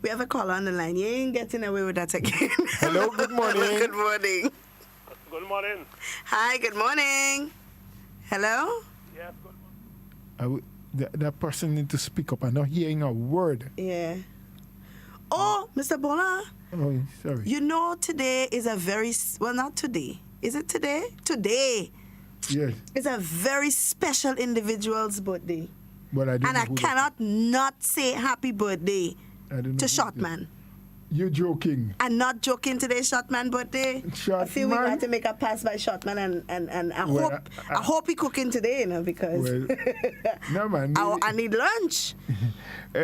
We have a caller on the line. You ain't getting away with that again. Hello, good morning. Good morning. Good morning. Hi, good morning. Hello? Yes, good morning. That person need to speak up. I'm not hearing a word. Yeah. Oh, Mr. Bola. Oh, sorry. Today is a very, not today. Is it today? Today. Yes. It's a very special individual's birthday. But I cannot not say happy birthday to Shotman. You're joking. I'm not joking today, Shotman birthday. I feel we got to make a pass by Shotman and I hope he cooking today, you know, because no man. I need lunch.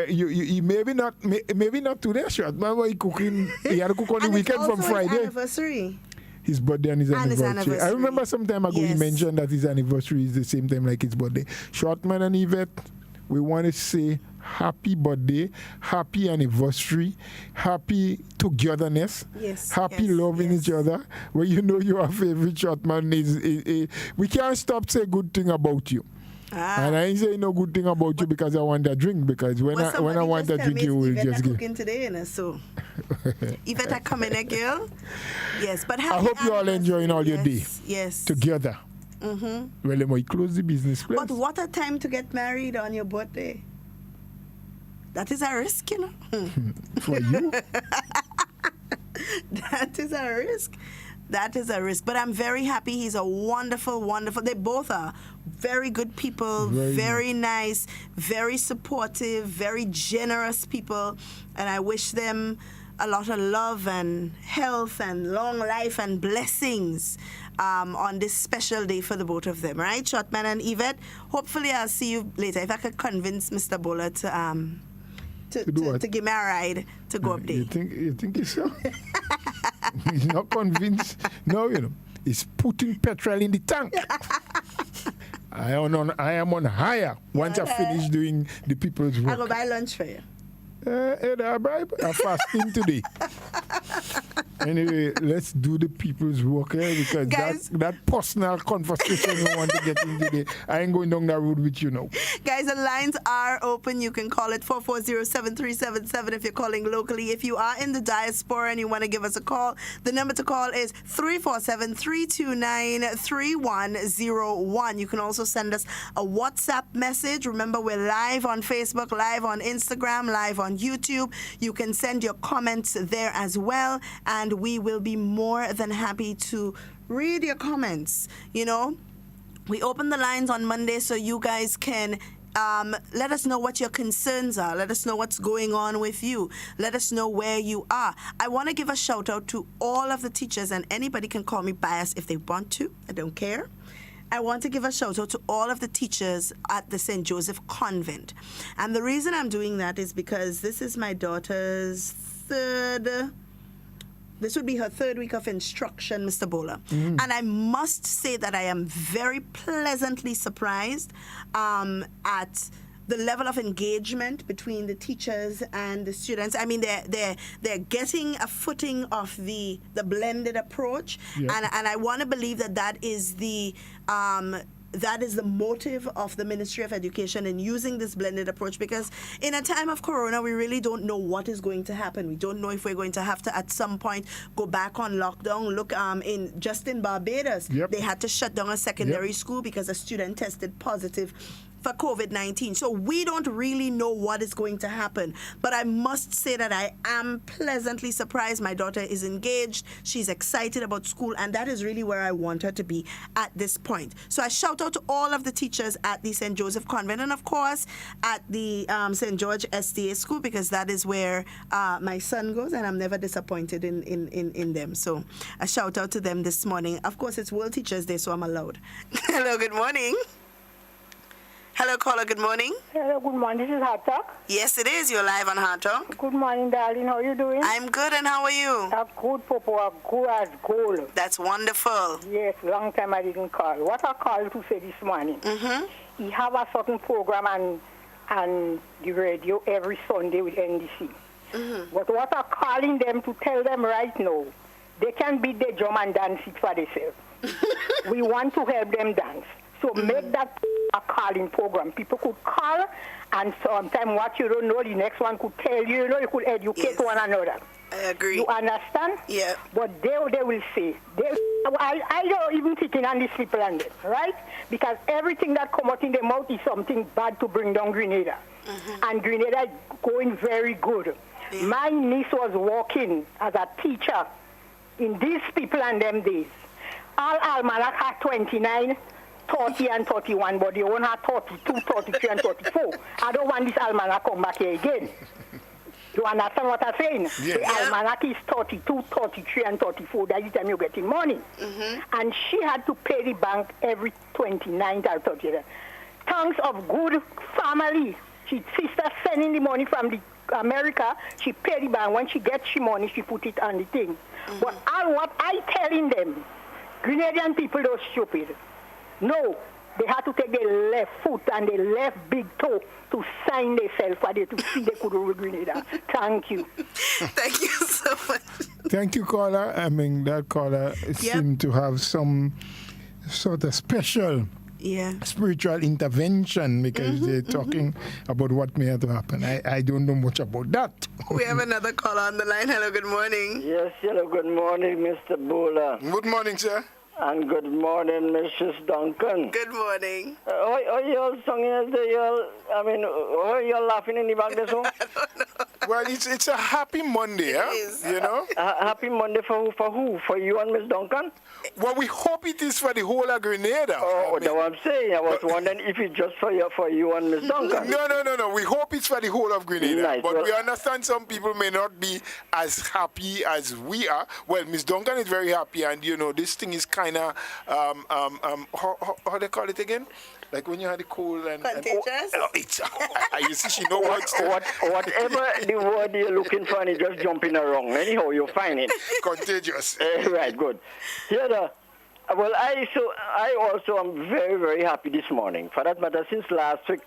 You maybe not today, Shotman, but he cooking. He had to cook on the weekend from Friday. His anniversary. His birthday and his anniversary. I remember some time ago he mentioned that his anniversary is the same time like his birthday. Shotman and Yvette, we want to say happy birthday, happy anniversary, happy togetherness, happy loving each other. Well, you know your favorite Shotman is we can't stop saying good thing about you. And I ain't saying no good thing about you because I want that drink, because when I want that drink, you will just give. Cooking today, you know, so Yvette, I come in a girl. Yes, but I hope you all enjoying all your day. Yes. Together. Mm-hmm. Well, I might close the business place. But what a time to get married on your birthday. That is a risk, you know. For you? That is a risk. That is a risk. But I'm very happy. He's a wonderful, they both are very good people, very nice, very supportive, very generous people. And I wish them a lot of love and health and long life and blessings on this special day for the both of them. Right, Shotman and Yvette? Hopefully I'll see you later. If I could convince Mr. Bowler to give me a ride to go up there. You think he's so? He's not convinced. No, you know, he's putting petrol in the tank. I am on higher once I finish doing the people's work. I'll go buy lunch for you. I'm fasting today. Anyway, let's do the people's work because guys, that personal conversation you want to get into today, I ain't going down that road with you now. Guys, the lines are open. You can call it 440-7377 if you're calling locally. If you are in the diaspora and you want to give us a call, the number to call is 347-329-3101. You can also send us a WhatsApp message. Remember, we're live on Facebook, live on Instagram, live on YouTube. You can send your comments there as well, and we will be more than happy to read your comments. You know, we open the lines on Monday so you guys can let us know what your concerns are. Let us know what's going on with you. Let us know where you are. I want to give a shout out to all of the teachers, and anybody can call me biased if they want to. I don't care. I want to give a shout out to all of the teachers at the St. Joseph Convent. And the reason I'm doing that is because this is my daughter's this would be her third week of instruction, Mr. Bowler. And I must say that I am very pleasantly surprised at the level of engagement between the teachers and the students. I mean, they're getting a footing of the blended approach, and I want to believe that is the motive of the Ministry of Education in using this blended approach, because in a time of Corona, we really don't know what is going to happen. We don't know if we're going to have to, at some point, go back on lockdown. Look, in Barbados, they had to shut down a secondary school because a student tested positive for COVID-19. So we don't really know what is going to happen. But I must say that I am pleasantly surprised. My daughter is engaged. She's excited about school, and that is really where I want her to be at this point. So I shout out to all of the teachers at the St. Joseph Convent, and of course at the St. George SDA School, because that is where my son goes, and I'm never disappointed in them. So a shout out to them this morning. Of course, it's World Teachers Day, so I'm allowed. Hello, good morning. Hello, caller. Good morning. Hello, good morning. This is HARDTALK. Yes, it is. You're live on HARDTALK. Good morning, darling. How are you doing? I'm good, and how are you? I'm good, Popo. I'm good as gold. That's wonderful. Yes, long time I didn't call. What I called to say this morning, he have a certain program on the radio every Sunday with NDC. But what I'm calling them to tell them right now, they can beat their drum and dance it for themselves. We want to help them dance. So make that a calling program. People could call, and sometimes what you don't know, the next one could tell you. You know, you could educate one another. I agree. You understand? Yeah. But they will say. I don't even thinking on these people and them, right? Because everything that come out in their mouth is something bad to bring down Grenada. And Grenada is going very good. Yeah. My niece was working as a teacher in these people and them days. All almanac had 29, 30 and 31, but they only have 32, 33 and 34. I don't want this almanac come back here again. You understand what I'm saying? Yeah. The almanac is 32, 33, and 34. That's the time you're getting money. And she had to pay the bank every 29th or 30th. Thanks of good family. She sister sending the money from the America. She paid the bank. When she gets she money, she put it on the thing. But what I telling them, Grenadian people are stupid. No. They had to take their left foot and their left big toe to sign themselves for them to see they could rule Grenada. Thank you. Thank you so much. Thank you, caller. I mean, that caller seemed to have some sort of special spiritual intervention because they're talking about what may have to happen. I don't know much about that. We have another caller on the line. Hello, good morning. Yes, hello, good morning, Mr. Bula. Good morning, sir. And good morning, Mrs. Duncan. Good morning. Are you all singing as are you all laughing in the back there, so? Well, it's a happy Monday, you know? Happy Monday for who? For you and Miss Duncan? Well, we hope it is for the whole of Grenada. Oh, that's what I'm saying. I was wondering if it's just for you and Miss Duncan. No. We hope it's for the whole of Grenada. Nice. But we understand some people may not be as happy as we are. Well, Miss Duncan is very happy, and, you know, this thing is kind of, how they call it again? Like when you had the cold and... Contagious? You see, she know whatever the word you're looking for, and it's just jumping around. Anyhow, you'll find it. Contagious. Right, good. Well, I also am very, very happy this morning. For that matter, since last week,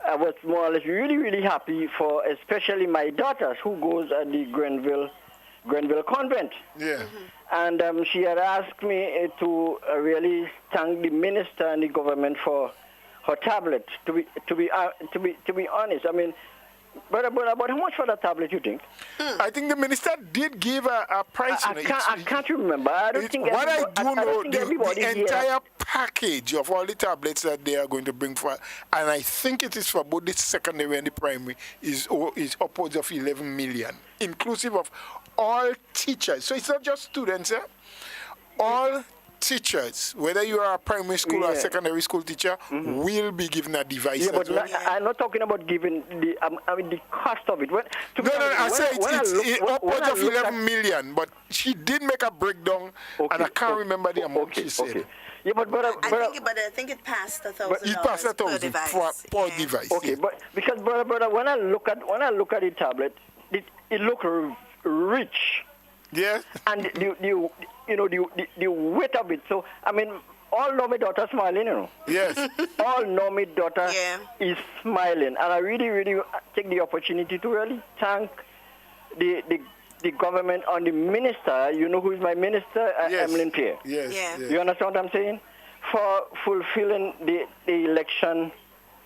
I was more or less really, really happy for especially my daughters who goes at the Grenville Convent. Yeah. And she had asked me to really thank the minister and the government for her tablet. To be honest, I mean, but about how much for that tablet you think? I think the minister did give a price. I can't remember. I don't think. What I do know, the entire here. package of all the tablets that they are going to bring for, and I think it is for both the secondary and the primary, is upwards of 11 million, inclusive of all teachers. So it's not just students, all teachers, whether you are a primary school or a secondary school teacher, will be given a device. Yeah, but I'm not talking about giving the the cost of it. I say it's upwards of 11 million, but she did make a breakdown, and I can't remember the amount she said. Okay. Yeah, but I think it passed $1,000. It passed $1,000 per device. Okay, but because brother, when I look at the tablet, it looks rich. Yeah. And the weight of it. So I mean, all know my daughter smiling, you know. Yes. All know my daughter is smiling, and I really, really take the opportunity to really thank the government and the minister. You know who is my minister, Emmeline Pierre. Yes. Yeah. You understand what I'm saying? For fulfilling the election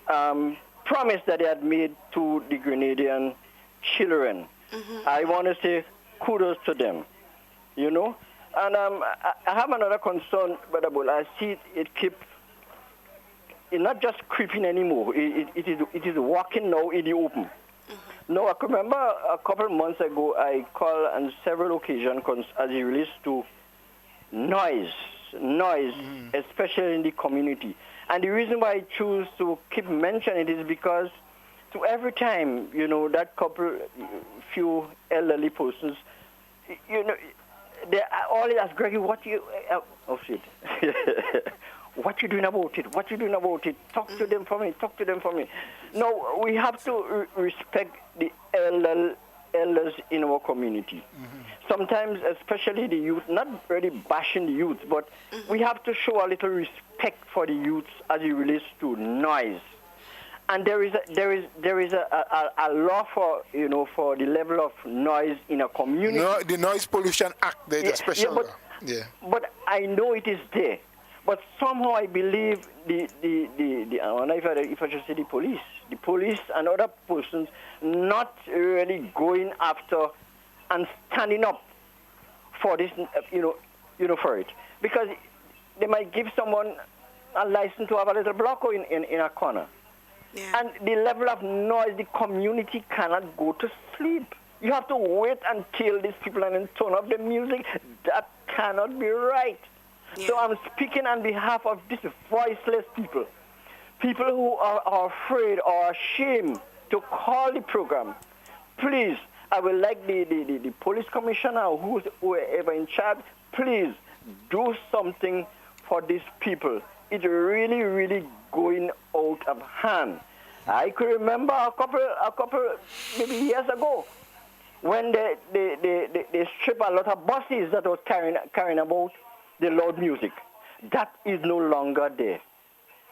promise that they had made to the Grenadian children. I want to say kudos to them, you know. And I have another concern, but I see it keep, it's not just creeping anymore. It is walking now in the open. No, I can remember a couple of months ago, I called on several occasions as it relates to noise, especially in the community. And the reason why I choose to keep mentioning it is because to every time, you know, that few elderly persons, you know, they always ask Greggy, what you doing about it? What you doing about it? Talk to them for me. No, we have to respect the elders in our community. Sometimes, especially the youth, not really bashing the youth, but we have to show a little respect for the youth as it relates to noise. And there is a law for the level of noise in a community. No, the Noise Pollution Act, there's a special law. But I know it is there. But somehow I believe if I should say the police and other persons not really going after and standing up for this, for it, because they might give someone a license to have a little block in a corner. Yeah. And the level of noise, the community cannot go to sleep. You have to wait until these people and then turn off the music. That cannot be right. Yeah. So I'm speaking on behalf of these voiceless people who are afraid or ashamed to call the program. please, I would like the police commissioner or whoever in charge, please do something for these people. It's really, really going out of hand. I could remember a couple maybe years ago when they strip a lot of buses that was carrying about the loud music. That is no longer there.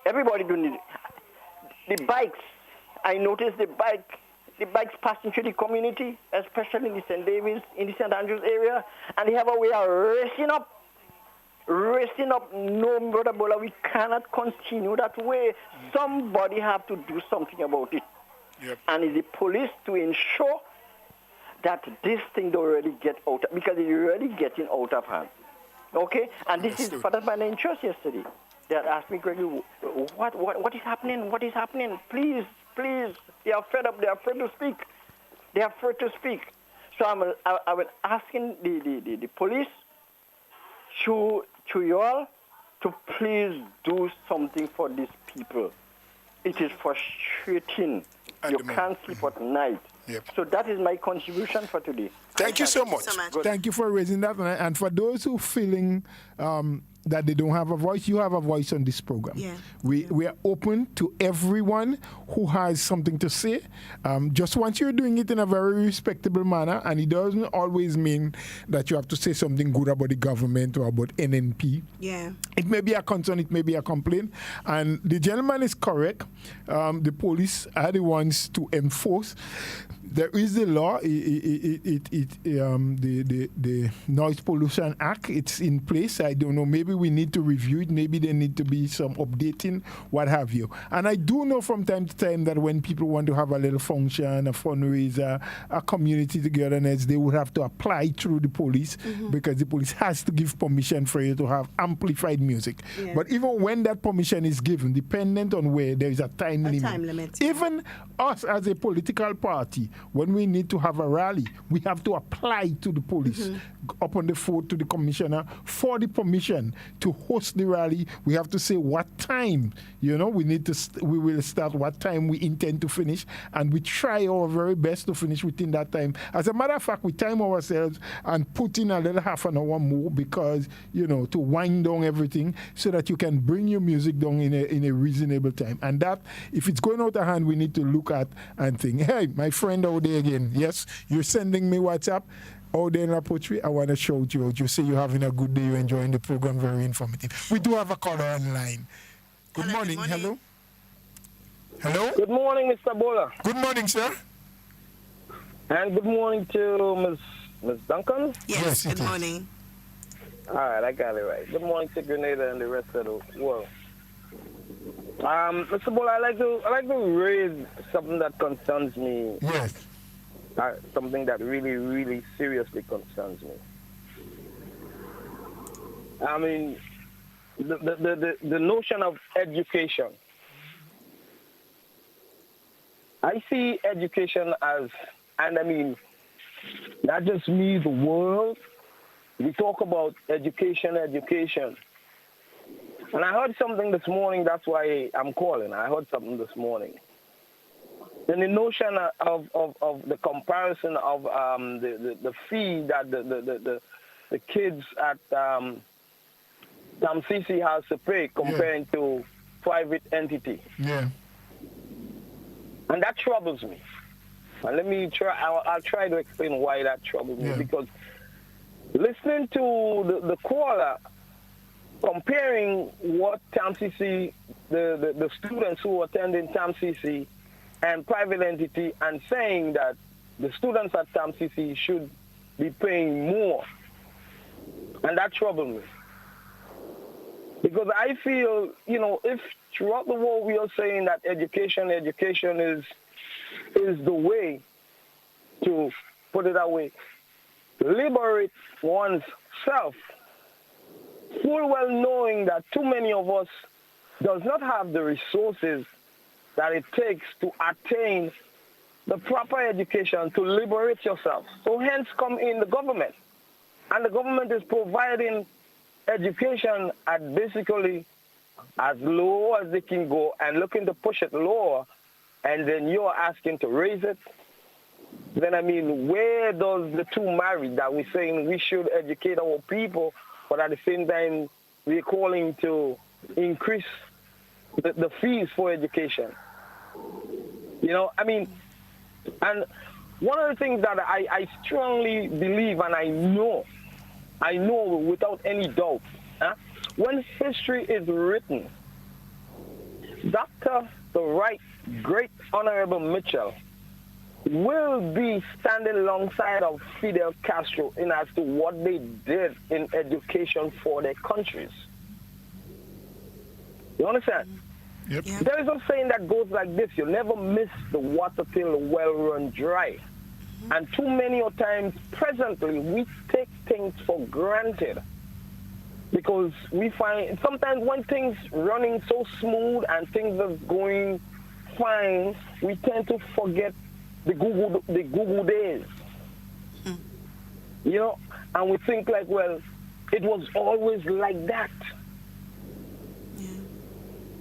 Everybody doing it. The bikes, I noticed the bikes passing through the community, especially in the St. David's, in the St. Andrews area, and they have a way of racing up. No, Brother Bola, we cannot continue that way. Somebody have to do something about it. Yep. And it's the police to ensure that this thing don't really get out, because it's really getting out of hand. Okay? And this is for the man in church yesterday. They had asked me, Gregory, what is happening? What is happening? Please. They are fed up. They are afraid to speak. So I was asking the police to you all to please do something for these people. It is frustrating. You can't sleep at night. Yep. So that is my contribution for today. Thank you so much. Thank you for raising that. And for those who feeling that they don't have a voice, you have a voice on this program. Yeah. We are open to everyone who has something to say. Just once you're doing it in a very respectable manner, and it doesn't always mean that you have to say something good about the government or about NNP. Yeah. It may be a concern, it may be a complaint. And the gentleman is correct. The police are the ones to enforce. There is the law, the Noise Pollution Act. It's in place. I don't know. Maybe we need to review it. Maybe there need to be some updating, what have you. And I do know from time to time that when people want to have a little function, a fundraiser, a community togetherness, they would have to apply through the police because the police has to give permission for you to have amplified music. Yeah. But even when that permission is given, dependent on where, there is a time limit. Even us as a political party, when we need to have a rally, we have to apply to the police, up on the phone to the commissioner for the permission to host the rally. We have to say what time, we will start, what time we intend to finish, and we try our very best to finish within that time. As a matter of fact, we time ourselves and put in a little half an hour more because, to wind down everything so that you can bring your music down in a reasonable time. And that, if it's going out of hand, we need to look at and think, hey, my friend out there again, yes, you're sending me WhatsApp. Out there in La Poterie, I want to shout you out. You say you're having a good day, you're enjoying the program, very informative. We do have a caller online. Good morning. Hello? Hello? Good morning, Mr. Bola. Good morning, sir. And good morning to Ms. Duncan. Yes, good morning. All right, I got it right. Good morning to Grenada and the rest of the world. Mr. Bola, I like to raise something that concerns me. Yes. Something that really, really seriously concerns me. I mean, the notion of education. I see education as, and I mean, not just me, the world. We talk about education. And I heard something this morning, that's why I'm calling. I heard something this morning. And the notion of the comparison of the fee that the kids at Tamsisi has to pay comparing to private entity. Yeah. And that troubles me. And let me try. I'll try to explain why that troubles me. Because listening to the caller comparing what Tamsisi, the students who attending Tamsisi and private entity, and saying that the students at Tamsisi should be paying more. And that troubles me. Because I feel, if throughout the world we are saying that education is the way, to put it that way, liberate one's self, full well knowing that too many of us does not have the resources that it takes to attain the proper education to liberate yourself. So hence come in the government. And the government is providing education at basically as low as they can go and looking to push it lower, and then you're asking to raise it. then I mean, where does the two marry that we're saying we should educate our people, but at the same time, we're calling to increase the fees for education? You know, I mean, and one of the things that I strongly believe, and I know without any doubt, when history is written, Dr. the Right Great Honorable Mitchell will be standing alongside of Fidel Castro in as to what they did in education for their countries. You understand? Yep. There is a saying that goes like this: you never miss the water till the well runs dry. And too many times, presently, we take things for granted because we find sometimes when things running so smooth and things are going fine, we tend to forget the Google days. You know, and we think like, well, it was always like that.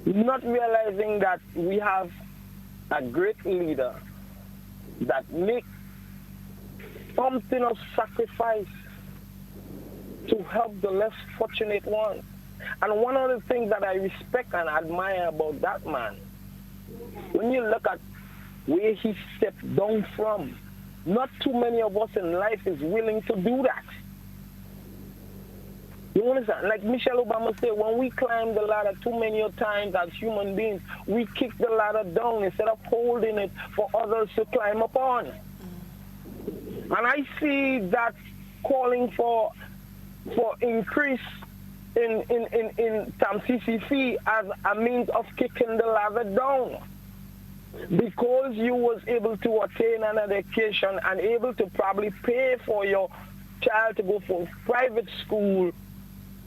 Not realizing that we have a great leader that makes something of sacrifice to help the less fortunate ones. And one of the things that I respect and admire about that man, when you look at where he stepped down from, not too many of us in life is willing to do that. You understand? Like Michelle Obama said, when we climb the ladder too many times as human beings, we kick the ladder down instead of holding it for others to climb upon. And I see that calling for increase in TAMCC fee as a means of kicking the ladder down. Because you was able to attain an education and able to probably pay for your child to go for private school,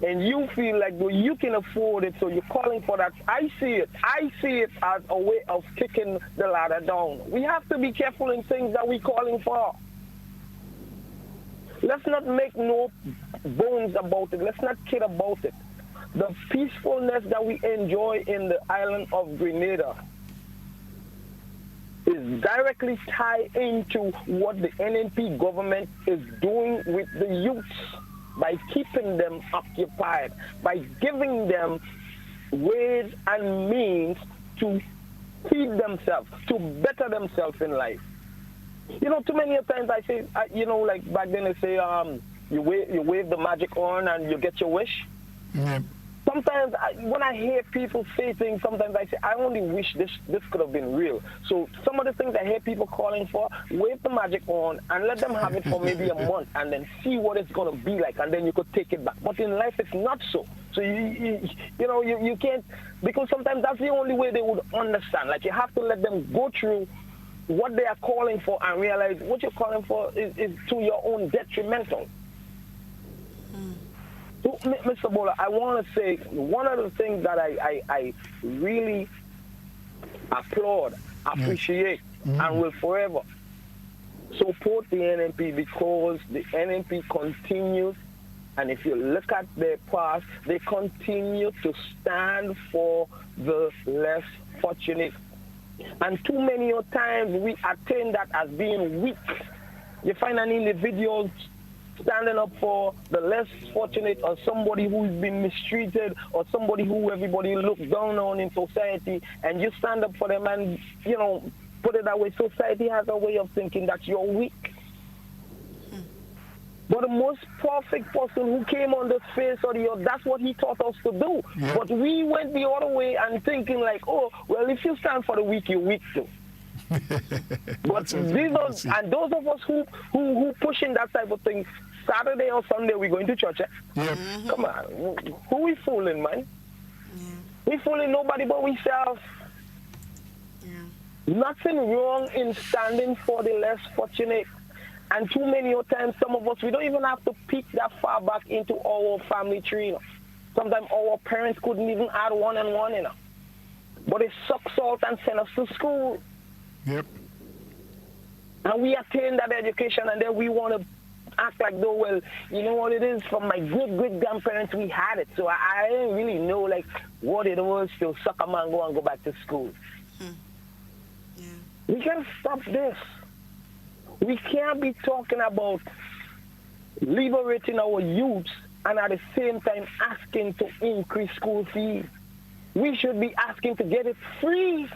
and you feel like well, you can afford it, so you're calling for that. I see it as a way of kicking the ladder down. We have to be careful in things that we're calling for. Let's not make no bones about it. Let's not kid about it. The peacefulness that we enjoy in the island of Grenada is directly tied into what the NNP government is doing with the youths by keeping them occupied, by giving them ways and means to feed themselves, to better themselves in life. You know, too many times I say, you know, like back then they say, you wave the magic horn and you get your wish. Mm-hmm. Sometimes when I hear people say things, sometimes I say, I only wish this could have been real. So some of the things I hear people calling for, wave the magic horn and let them have it for maybe a month and then see what it's going to be like, and then you could take it back. But in life, it's not so. So, you can't, because sometimes that's the only way they would understand. Like, you have to let them go through what they are calling for and realize what you're calling for is to your own detrimental. So, Mr. Bola, I want to say one of the things that I really applaud, appreciate, and will forever support the NNP, because the NNP continues, and if you look at their past, they continue to stand for the less fortunate. And too many times we attain that as being weak. You find an individual standing up for the less fortunate, or somebody who's been mistreated, or somebody who everybody looks down on in society, and you stand up for them, and, you know, put it that way, society has a way of thinking that you're weak. But the most perfect person who came on the face of the earth, that's what he taught us to do. Yeah. But we went the other way and thinking like, oh, well, if you stand for the weak, you're weak too. But those of us who pushing that type of thing, Saturday or Sunday we going to church. Yep. Come on, who we fooling, man? We fooling nobody but ourselves. Nothing wrong in standing for the less fortunate. And too many times, some of us, we don't even have to peek that far back into our family tree. You know. Sometimes our parents couldn't even add 1 and 1, you know. But they suck salt and send us to school. Yep. And we attain that education, and then we want to act like, though, well, you know what it is? From my great-great-grandparents, we had it. So I didn't really know, like, what it was to suck a mango and go back to school. We can stop this. We can't be talking about liberating our youths and at the same time asking to increase school fees. We should be asking to get it free.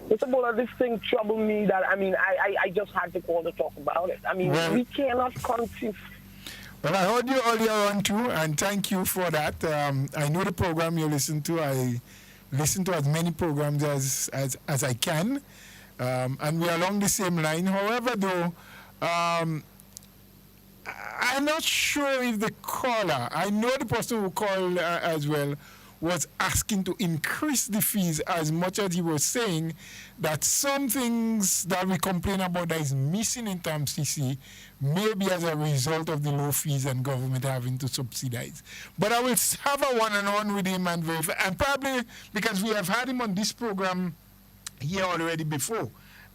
It's about this thing troubled me that, I just had to call to talk about it. We cannot consist. Well, I heard you earlier on too, and thank you for that. I know the program you listen to. I listen to as many programs as I can, and we're along the same line. However, though, I'm not sure if the caller, I know the person who called as well, was asking to increase the fees as much as he was saying that some things that we complain about that is missing in terms CC maybe as a result of the low fees and government having to subsidize. But I will have a one-on-one with him and verify, and probably because we have had him on this program here already before.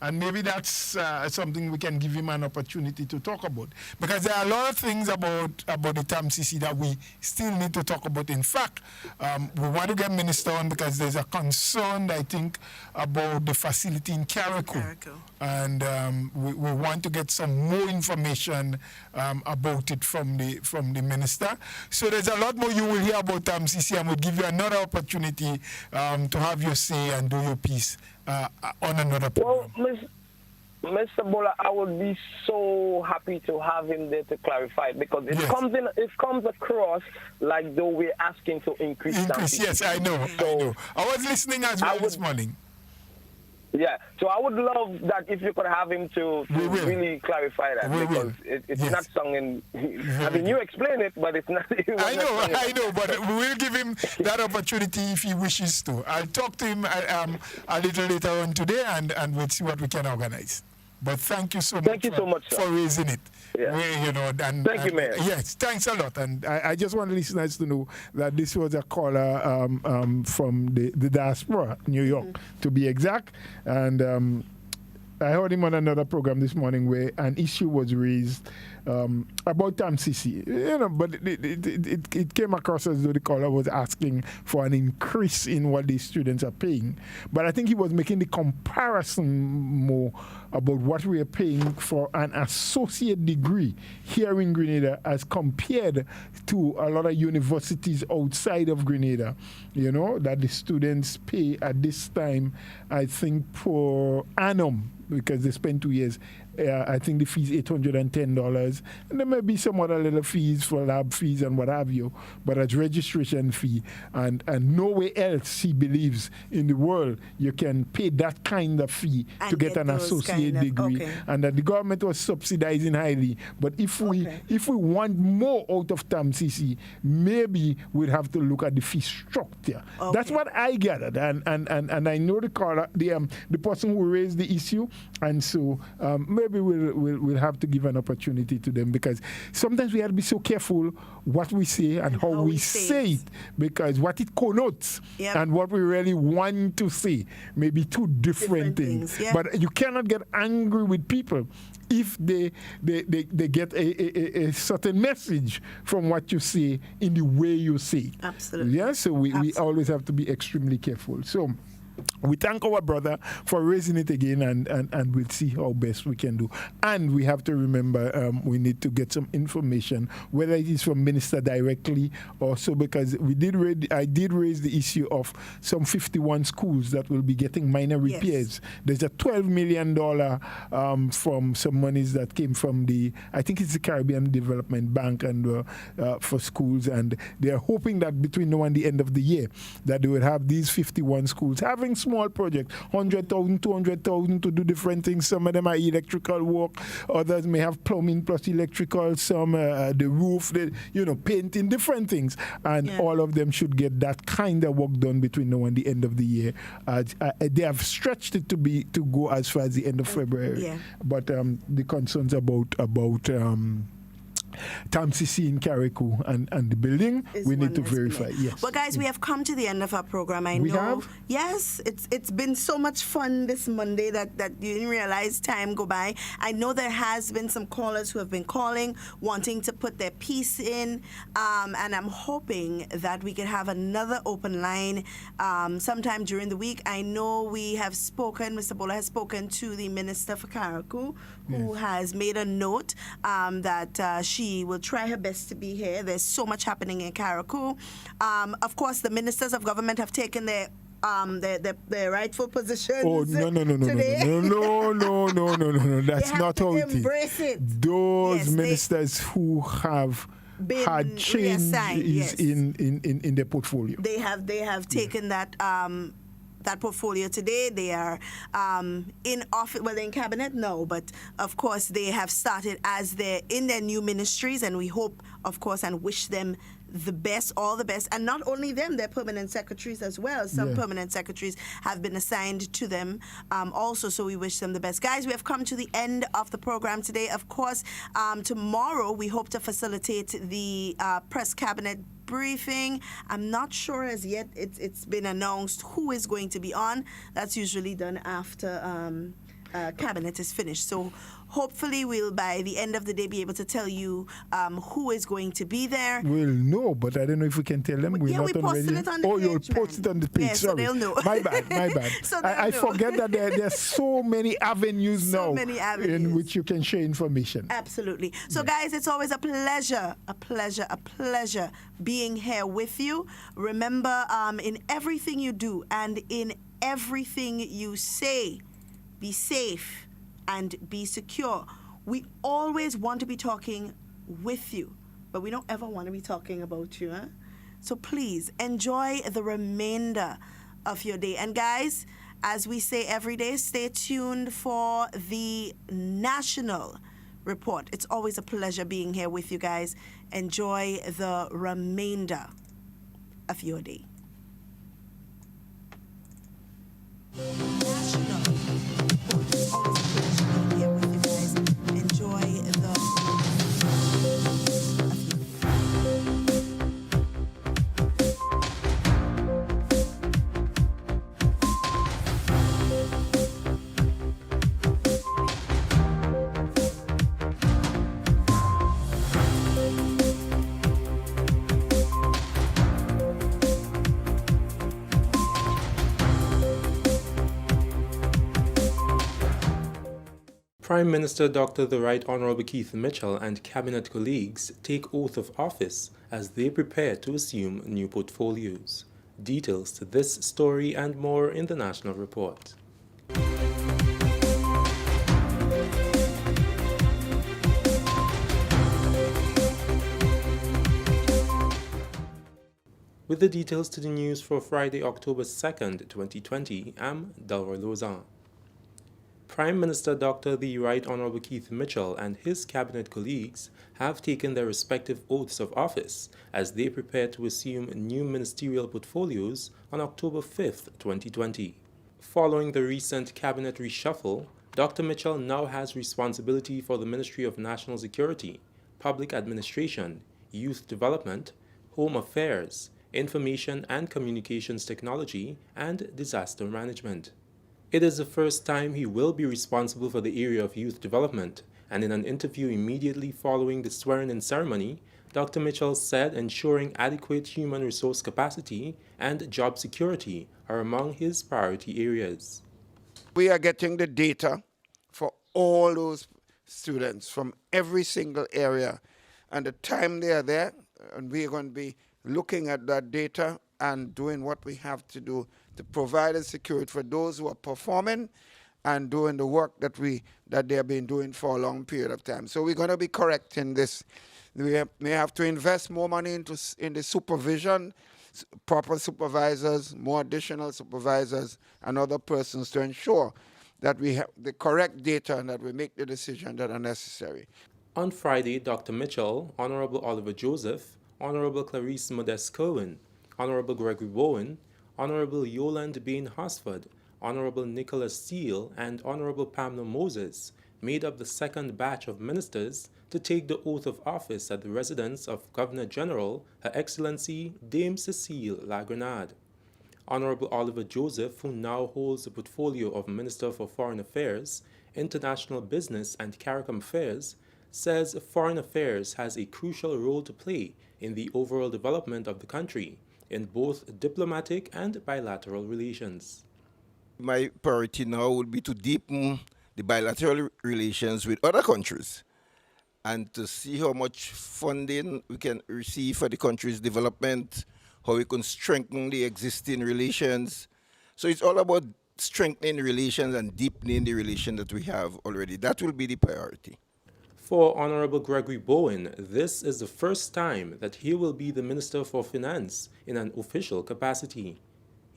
And maybe that's something we can give him an opportunity to talk about. Because there are a lot of things about the TAMCC that we still need to talk about. In fact, we want to get Minister on because there's a concern, I think, about the facility in Carriacou. And we want to get some more information about it from the Minister. So there's a lot more you will hear about TAMCC, and we'll give you another opportunity to have your say and do your piece on another program. Well, Mr. Bola, I would be so happy to have him there to clarify it because it comes across like though we're asking to increase. Yes, I know. I was listening as well this morning. Yeah, so I would love that if you could have him to really clarify that because it's not sounding. You explain it, but it's not. I know, but we will give him that opportunity if he wishes to. I'll talk to him a little later on today, and we'll see what we can organize. But thank you so much for raising it. Yeah. Thank you, Mayor. Yes, thanks a lot. And I just want listeners to know that this was a caller from the diaspora, New York, to be exact. And I heard him on another program this morning where an issue was raised about TAMCC, but it came across as though the caller was asking for an increase in what these students are paying. But I think he was making the comparison more about what we are paying for an associate degree here in Grenada as compared to a lot of universities outside of Grenada, that the students pay at this time, I think, per annum, because they spend 2 years. I think the fee is $810, and there may be some other little fees for lab fees and what have you, but as registration fee, and nowhere else he believes in the world you can pay that kind of fee to get an associate degree, and that the government was subsidizing highly. But if we want more out of TAMCC, maybe we'd have to look at the fee structure. That's what I gathered, and I know the caller, the person who raised the issue, and so maybe we'll have to give an opportunity to them, because sometimes we have to be so careful what we say and how we say it, because what it connotes and what we really want to say may be two different things. But you cannot get angry with people if they get a certain message from what you say in the way you say it. Absolutely. Yeah, so we always have to be extremely careful. So we thank our brother for raising it again, and we'll see how best we can do. And we have to remember we need to get some information, whether it is from Minister directly or so, because I did raise the issue of some 51 schools that will be getting minor repairs. There's a $12 million from some monies that came from I think it's the Caribbean Development Bank and for schools, and they are hoping that between now and the end of the year that they will have these 51 schools having small projects, 100,000, 200,000 to do different things. Some of them are electrical work, others may have plumbing plus electrical, some the roof, painting, different things, and all of them should get that kind of work done between now and the end of the year. They have stretched it to go as far as the end of February, but the concerns about TAMCC in Carriacou and the building. We need to verify. Yes. Well, guys, we have come to the end of our program. I know. Have? Yes, it's been so much fun this Monday that you didn't realize time go by. I know there has been some callers who have been calling, wanting to put their piece in, and I'm hoping that we can have another open line sometime during the week. I know we have spoken, Mr. Bola has spoken to the Minister for Carriacou, who has made a note that she will try her best to be here. There's so much happening in Carriacou. Of course, the ministers of government have taken their rightful positions. Oh, no. That's not how it is. Those ministers who have had changes in their portfolio. They have taken that portfolio today. They are in office, well, they're in cabinet, no, but of course they have started as they're in their new ministries, and we hope, of course, and wish them the best, all the best. And not only them, they're permanent secretaries as well. Some permanent secretaries have been assigned to them also, so we wish them the best. Guys, we have come to the end of the program today. Of course, tomorrow we hope to facilitate the press cabinet briefing. I'm not sure as yet. It's been announced who is going to be on. That's usually done after cabinet is finished. So hopefully we'll, by the end of the day, be able to tell you who is going to be there. We'll know, but I don't know if we can tell them. We're not posted it on the page. You'll post it on the page. Yeah, sorry. so they'll know. My bad. So I forget that there's so many avenues now in which you can share information. Absolutely. So guys, it's always a pleasure being here with you. Remember, in everything you do and in everything you say, be safe and be secure. We always want to be talking with you, but we don't ever want to be talking about you. Huh? So please enjoy the remainder of your day. And guys, as we say every day, stay tuned for the national report. It's always a pleasure being here with you guys. Enjoy the remainder of your day. Prime Minister Dr. The Right Honourable Keith Mitchell and Cabinet colleagues take oath of office as they prepare to assume new portfolios. Details to this story and more in the National Report. With the details to the news for Friday, October 2nd, 2020, I'm Delroy Lozan. Prime Minister Dr. The Right Honourable Keith Mitchell and his cabinet colleagues have taken their respective oaths of office as they prepare to assume new ministerial portfolios on October 5th, 2020. Following the recent cabinet reshuffle, Dr. Mitchell now has responsibility for the Ministry of National Security, Public Administration, Youth Development, Home Affairs, Information and Communications Technology, and Disaster Management. It is the first time he will be responsible for the area of youth development, and in an interview immediately following the swearing-in ceremony, Dr. Mitchell said ensuring adequate human resource capacity and job security are among his priority areas. We are getting the data for all those students from every single area, and the time they are there, and we are going to be looking at that data and doing what we have to do to provide the security for those who are performing and doing the work that they have been doing for a long period of time. So we're going to be correcting this. We may have to invest more money in the supervision, proper supervisors, more additional supervisors, and other persons to ensure that we have the correct data and that we make the decisions that are necessary. On Friday, Dr. Mitchell, Honorable Oliver Joseph, Honorable Clarice Modeste Cohen, Honorable Gregory Bowen, Honorable Yolande Bain Hosford, Honorable Nicholas Steele, and Honorable Pamela Moses made up the second batch of ministers to take the oath of office at the residence of Governor General, Her Excellency Dame Cecile La Grenade. Honorable Oliver Joseph, who now holds the portfolio of Minister for Foreign Affairs, International Business and CARICOM Affairs, says foreign affairs has a crucial role to play in the overall development of the country in both diplomatic and bilateral relations. My priority now would be to deepen the bilateral relations with other countries and to see how much funding we can receive for the country's development, how we can strengthen the existing relations. So it's all about strengthening relations and deepening the relation that we have already. That will be the priority. For Honorable Gregory Bowen, this is the first time that he will be the Minister for Finance in an official capacity.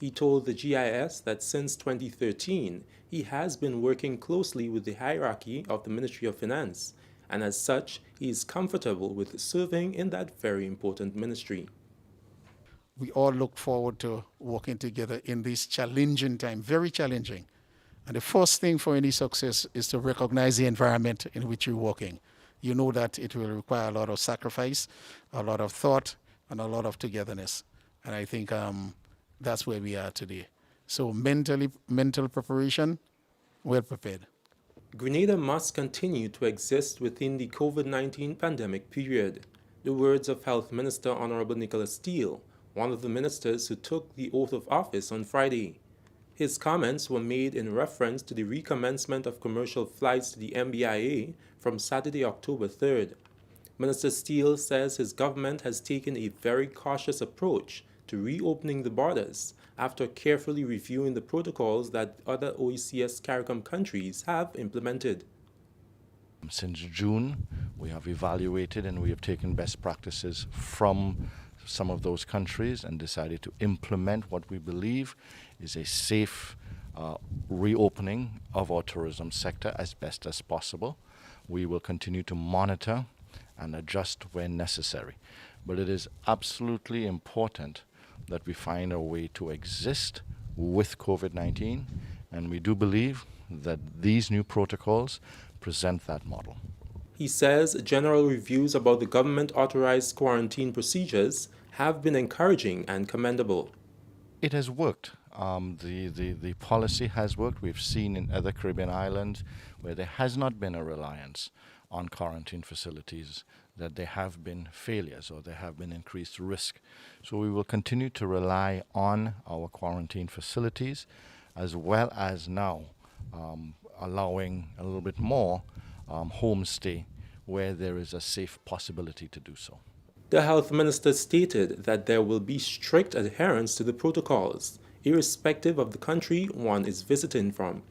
He told the GIS that since 2013, he has been working closely with the hierarchy of the Ministry of Finance, and as such, he is comfortable with serving in that very important ministry. We all look forward to working together in this challenging time, very challenging. And the first thing for any success is to recognize the environment in which you're working. You know that it will require a lot of sacrifice, a lot of thought, and a lot of togetherness. And I think that's where we are today. So mental preparation, well prepared. Grenada must continue to exist within the COVID-19 pandemic period. The words of Health Minister Honorable Nicholas Steele, one of the ministers who took the oath of office on Friday. His comments were made in reference to the recommencement of commercial flights to the MBIA from Saturday, October 3rd. Minister Steele says his government has taken a very cautious approach to reopening the borders after carefully reviewing the protocols that other OECS CARICOM countries have implemented. Since June, we have evaluated and we have taken best practices from some of those countries and decided to implement what we believe is a safe reopening of our tourism sector as best as possible. We will continue to monitor and adjust when necessary. But it is absolutely important that we find a way to exist with COVID-19, and we do believe that these new protocols present that model. He says general reviews about the government-authorized quarantine procedures have been encouraging and commendable. It has worked. The policy has worked. We've seen in other Caribbean islands where there has not been a reliance on quarantine facilities that there have been failures or there have been increased risk. So we will continue to rely on our quarantine facilities as well as now allowing a little bit more homestay where there is a safe possibility to do so. The health minister stated that there will be strict adherence to the protocols, irrespective of the country one is visiting from.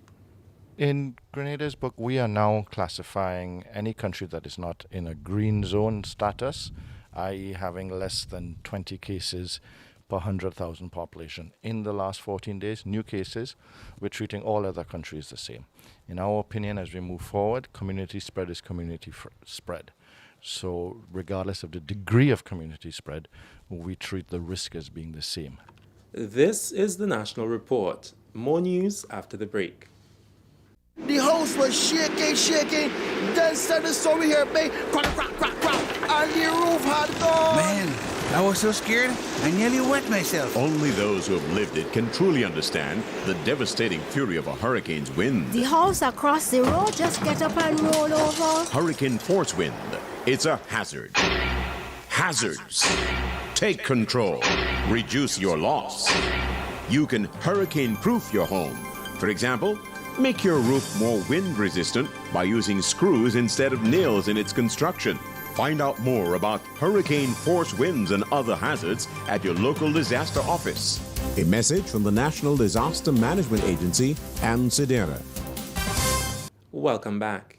In Grenada's book, we are now classifying any country that is not in a green zone status, i.e. having less than 20 cases per 100,000 population. In the last 14 days, new cases, we're treating all other countries the same. In our opinion, as we move forward, community spread is community spread. So regardless of the degree of community spread, we treat the risk as being the same. This is the National Report. More news after the break. The house was shaking. Then suddenly saw we hear bang, crack, and the roof had gone. Man, I was so scared, I nearly wet myself. Only those who have lived it can truly understand the devastating fury of a hurricane's wind. The house across the road just get up and roll over. Hurricane force wind. It's a hazard. Hazards. Take control. Reduce your loss. You can hurricane-proof your home. For example, make your roof more wind-resistant by using screws instead of nails in its construction. Find out more about hurricane force winds and other hazards at your local disaster office. A message from the National Disaster Management Agency and SEDERA. Welcome back.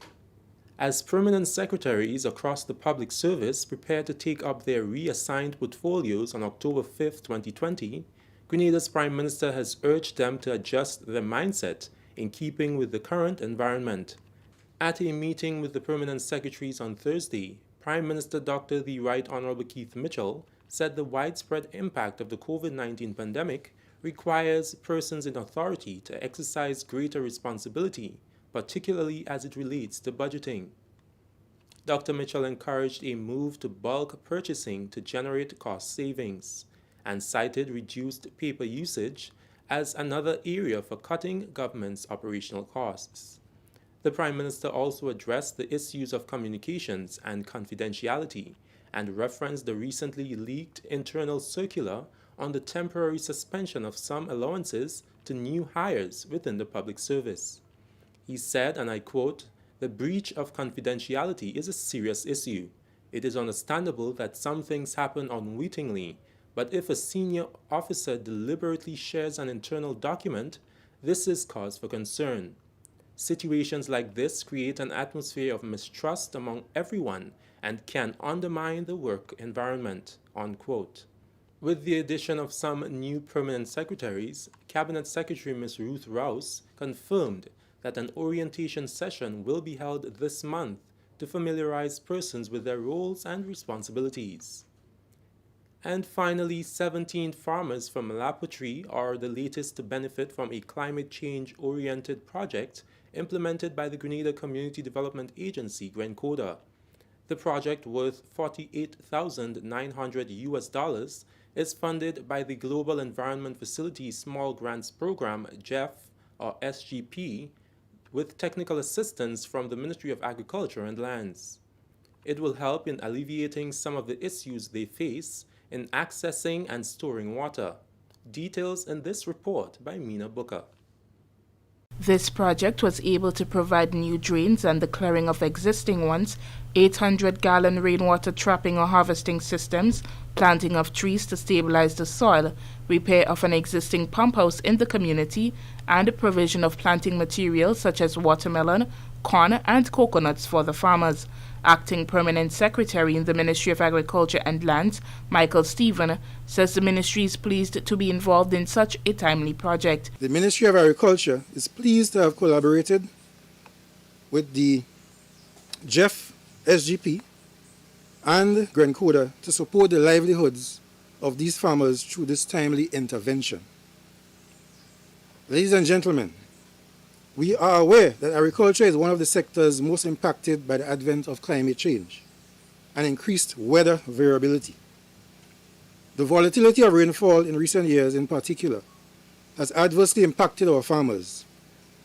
As permanent secretaries across the public service prepare to take up their reassigned portfolios on October 5, 2020, Grenada's Prime Minister has urged them to adjust their mindset in keeping with the current environment. At a meeting with the permanent secretaries on Thursday, Prime Minister Dr. the Right Honorable Keith Mitchell said the widespread impact of the COVID-19 pandemic requires persons in authority to exercise greater responsibility particularly as it relates to budgeting. Dr. Mitchell encouraged a move to bulk purchasing to generate cost savings and cited reduced paper usage as another area for cutting government's operational costs. The Prime Minister also addressed the issues of communications and confidentiality and referenced the recently leaked internal circular on the temporary suspension of some allowances to new hires within the public service. He said, and I quote, "The breach of confidentiality is a serious issue. It is understandable that some things happen unwittingly, but if a senior officer deliberately shares an internal document, this is cause for concern. Situations like this create an atmosphere of mistrust among everyone and can undermine the work environment," unquote. With the addition of some new permanent secretaries, Cabinet Secretary Ms. Ruth Rouse confirmed that an orientation session will be held this month to familiarize persons with their roles and responsibilities. And finally, 17 farmers from Lapotrie are the latest to benefit from a climate change-oriented project implemented by the Grenada Community Development Agency, Grenada. The project, worth $48,900 is funded by the Global Environment Facility Small Grants Program, GEF, or SGP, with technical assistance from the Ministry of Agriculture and Lands. It will help in alleviating some of the issues they face in accessing and storing water. Details in this report by Mina Booker. This project was able to provide new drains and the clearing of existing ones, 800-gallon rainwater trapping or harvesting systems, planting of trees to stabilize the soil, repair of an existing pump house in the community, and provision of planting materials such as watermelon, corn, and coconuts for the farmers. Acting Permanent Secretary in the Ministry of Agriculture and Lands, Michael Stephen, says the ministry is pleased to be involved in such a timely project. The Ministry of Agriculture is pleased to have collaborated with the GEF, SGP, and Grenada to support the livelihoods of these farmers through this timely intervention. Ladies and gentlemen, we are aware that agriculture is one of the sectors most impacted by the advent of climate change and increased weather variability. The volatility of rainfall in recent years in particular has adversely impacted our farmers,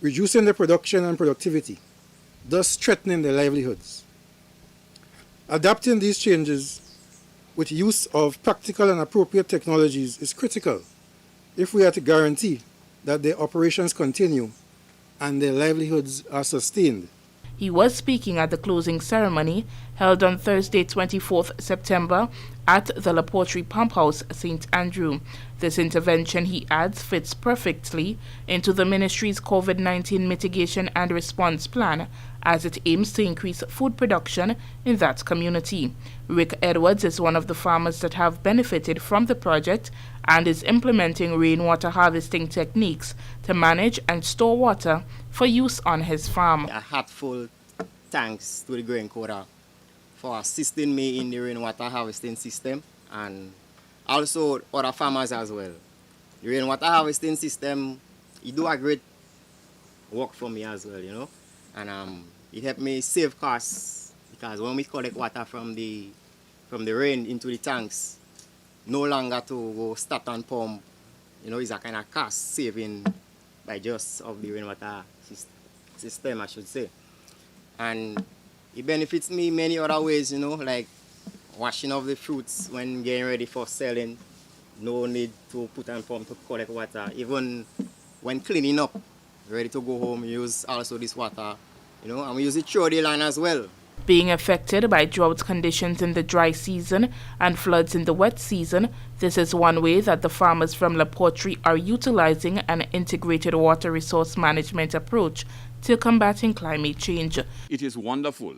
reducing their production and productivity, thus threatening their livelihoods. Adapting these changes with use of practical and appropriate technologies is critical if we are to guarantee that their operations continue and their livelihoods are sustained. He was speaking at the closing ceremony held on Thursday, 24th September at the Lapotrie Pump House, St. Andrew. This intervention, he adds, fits perfectly into the ministry's COVID-19 mitigation and response plan as it aims to increase food production in that community. Rick Edwards is one of the farmers that have benefited from the project and is implementing rainwater harvesting techniques to manage and store water for use on his farm. A heartful thanks to the Grenada for assisting me in the rainwater harvesting system and also other farmers as well. The rainwater harvesting system, it do a great work for me as well, you know, and it helped me save costs because when we collect water from the rain into the tanks, no longer to go start and pump, you know, it's a kind of cost saving by just of the rainwater system, I should say. And it benefits me many other ways, you know, like washing of the fruits when getting ready for selling. No need to put and pump to collect water. Even when cleaning up, ready to go home, use also this water, you know, and we use it through the line as well. Being affected by drought conditions in the dry season and floods in the wet season, this is one way that the farmers from Lapotrie are utilizing an integrated water resource management approach to combating climate change. It is wonderful,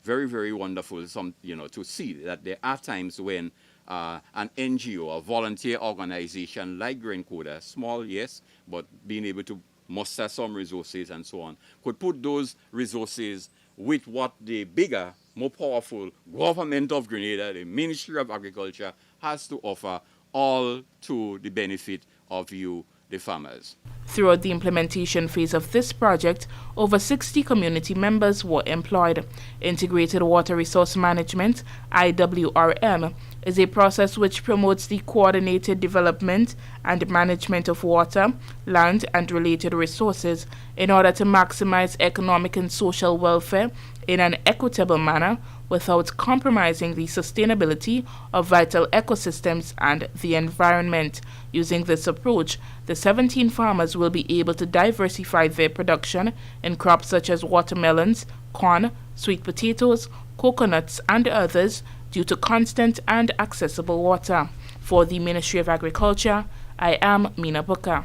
very, very wonderful, to see that there are times when an NGO, a volunteer organization like Grenada, small, yes, but being able to muster some resources and so on, could put those resources with what the bigger, more powerful government of Grenada, the Ministry of Agriculture, has to offer, all to the benefit of you, the farmers. Throughout the implementation phase of this project, over 60 community members were employed. Integrated Water Resource Management, IWRM, is a process which promotes the coordinated development and management of water, land, and related resources in order to maximize economic and social welfare in an equitable manner without compromising the sustainability of vital ecosystems and the environment. Using this approach, the 17 farmers will be able to diversify their production in crops such as watermelons, corn, sweet potatoes, coconuts, and others due to constant and accessible water. For the Ministry of Agriculture, I am Mina Buka.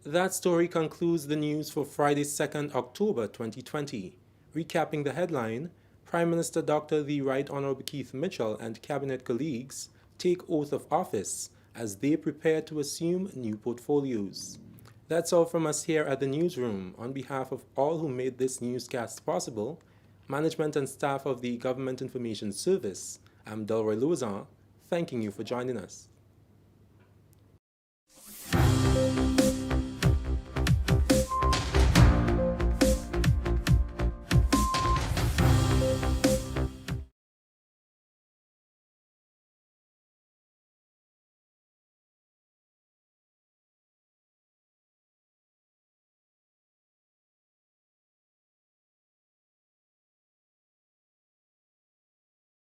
That story concludes the news for Friday, 2nd October 2020. Recapping the headline, Prime Minister Dr. the Right Honorable Keith Mitchell and Cabinet colleagues take oath of office as they prepare to assume new portfolios. That's all from us here at the newsroom. On behalf of all who made this newscast possible, management and staff of the Government Information Service, I'm Delroy Lozan, thanking you for joining us.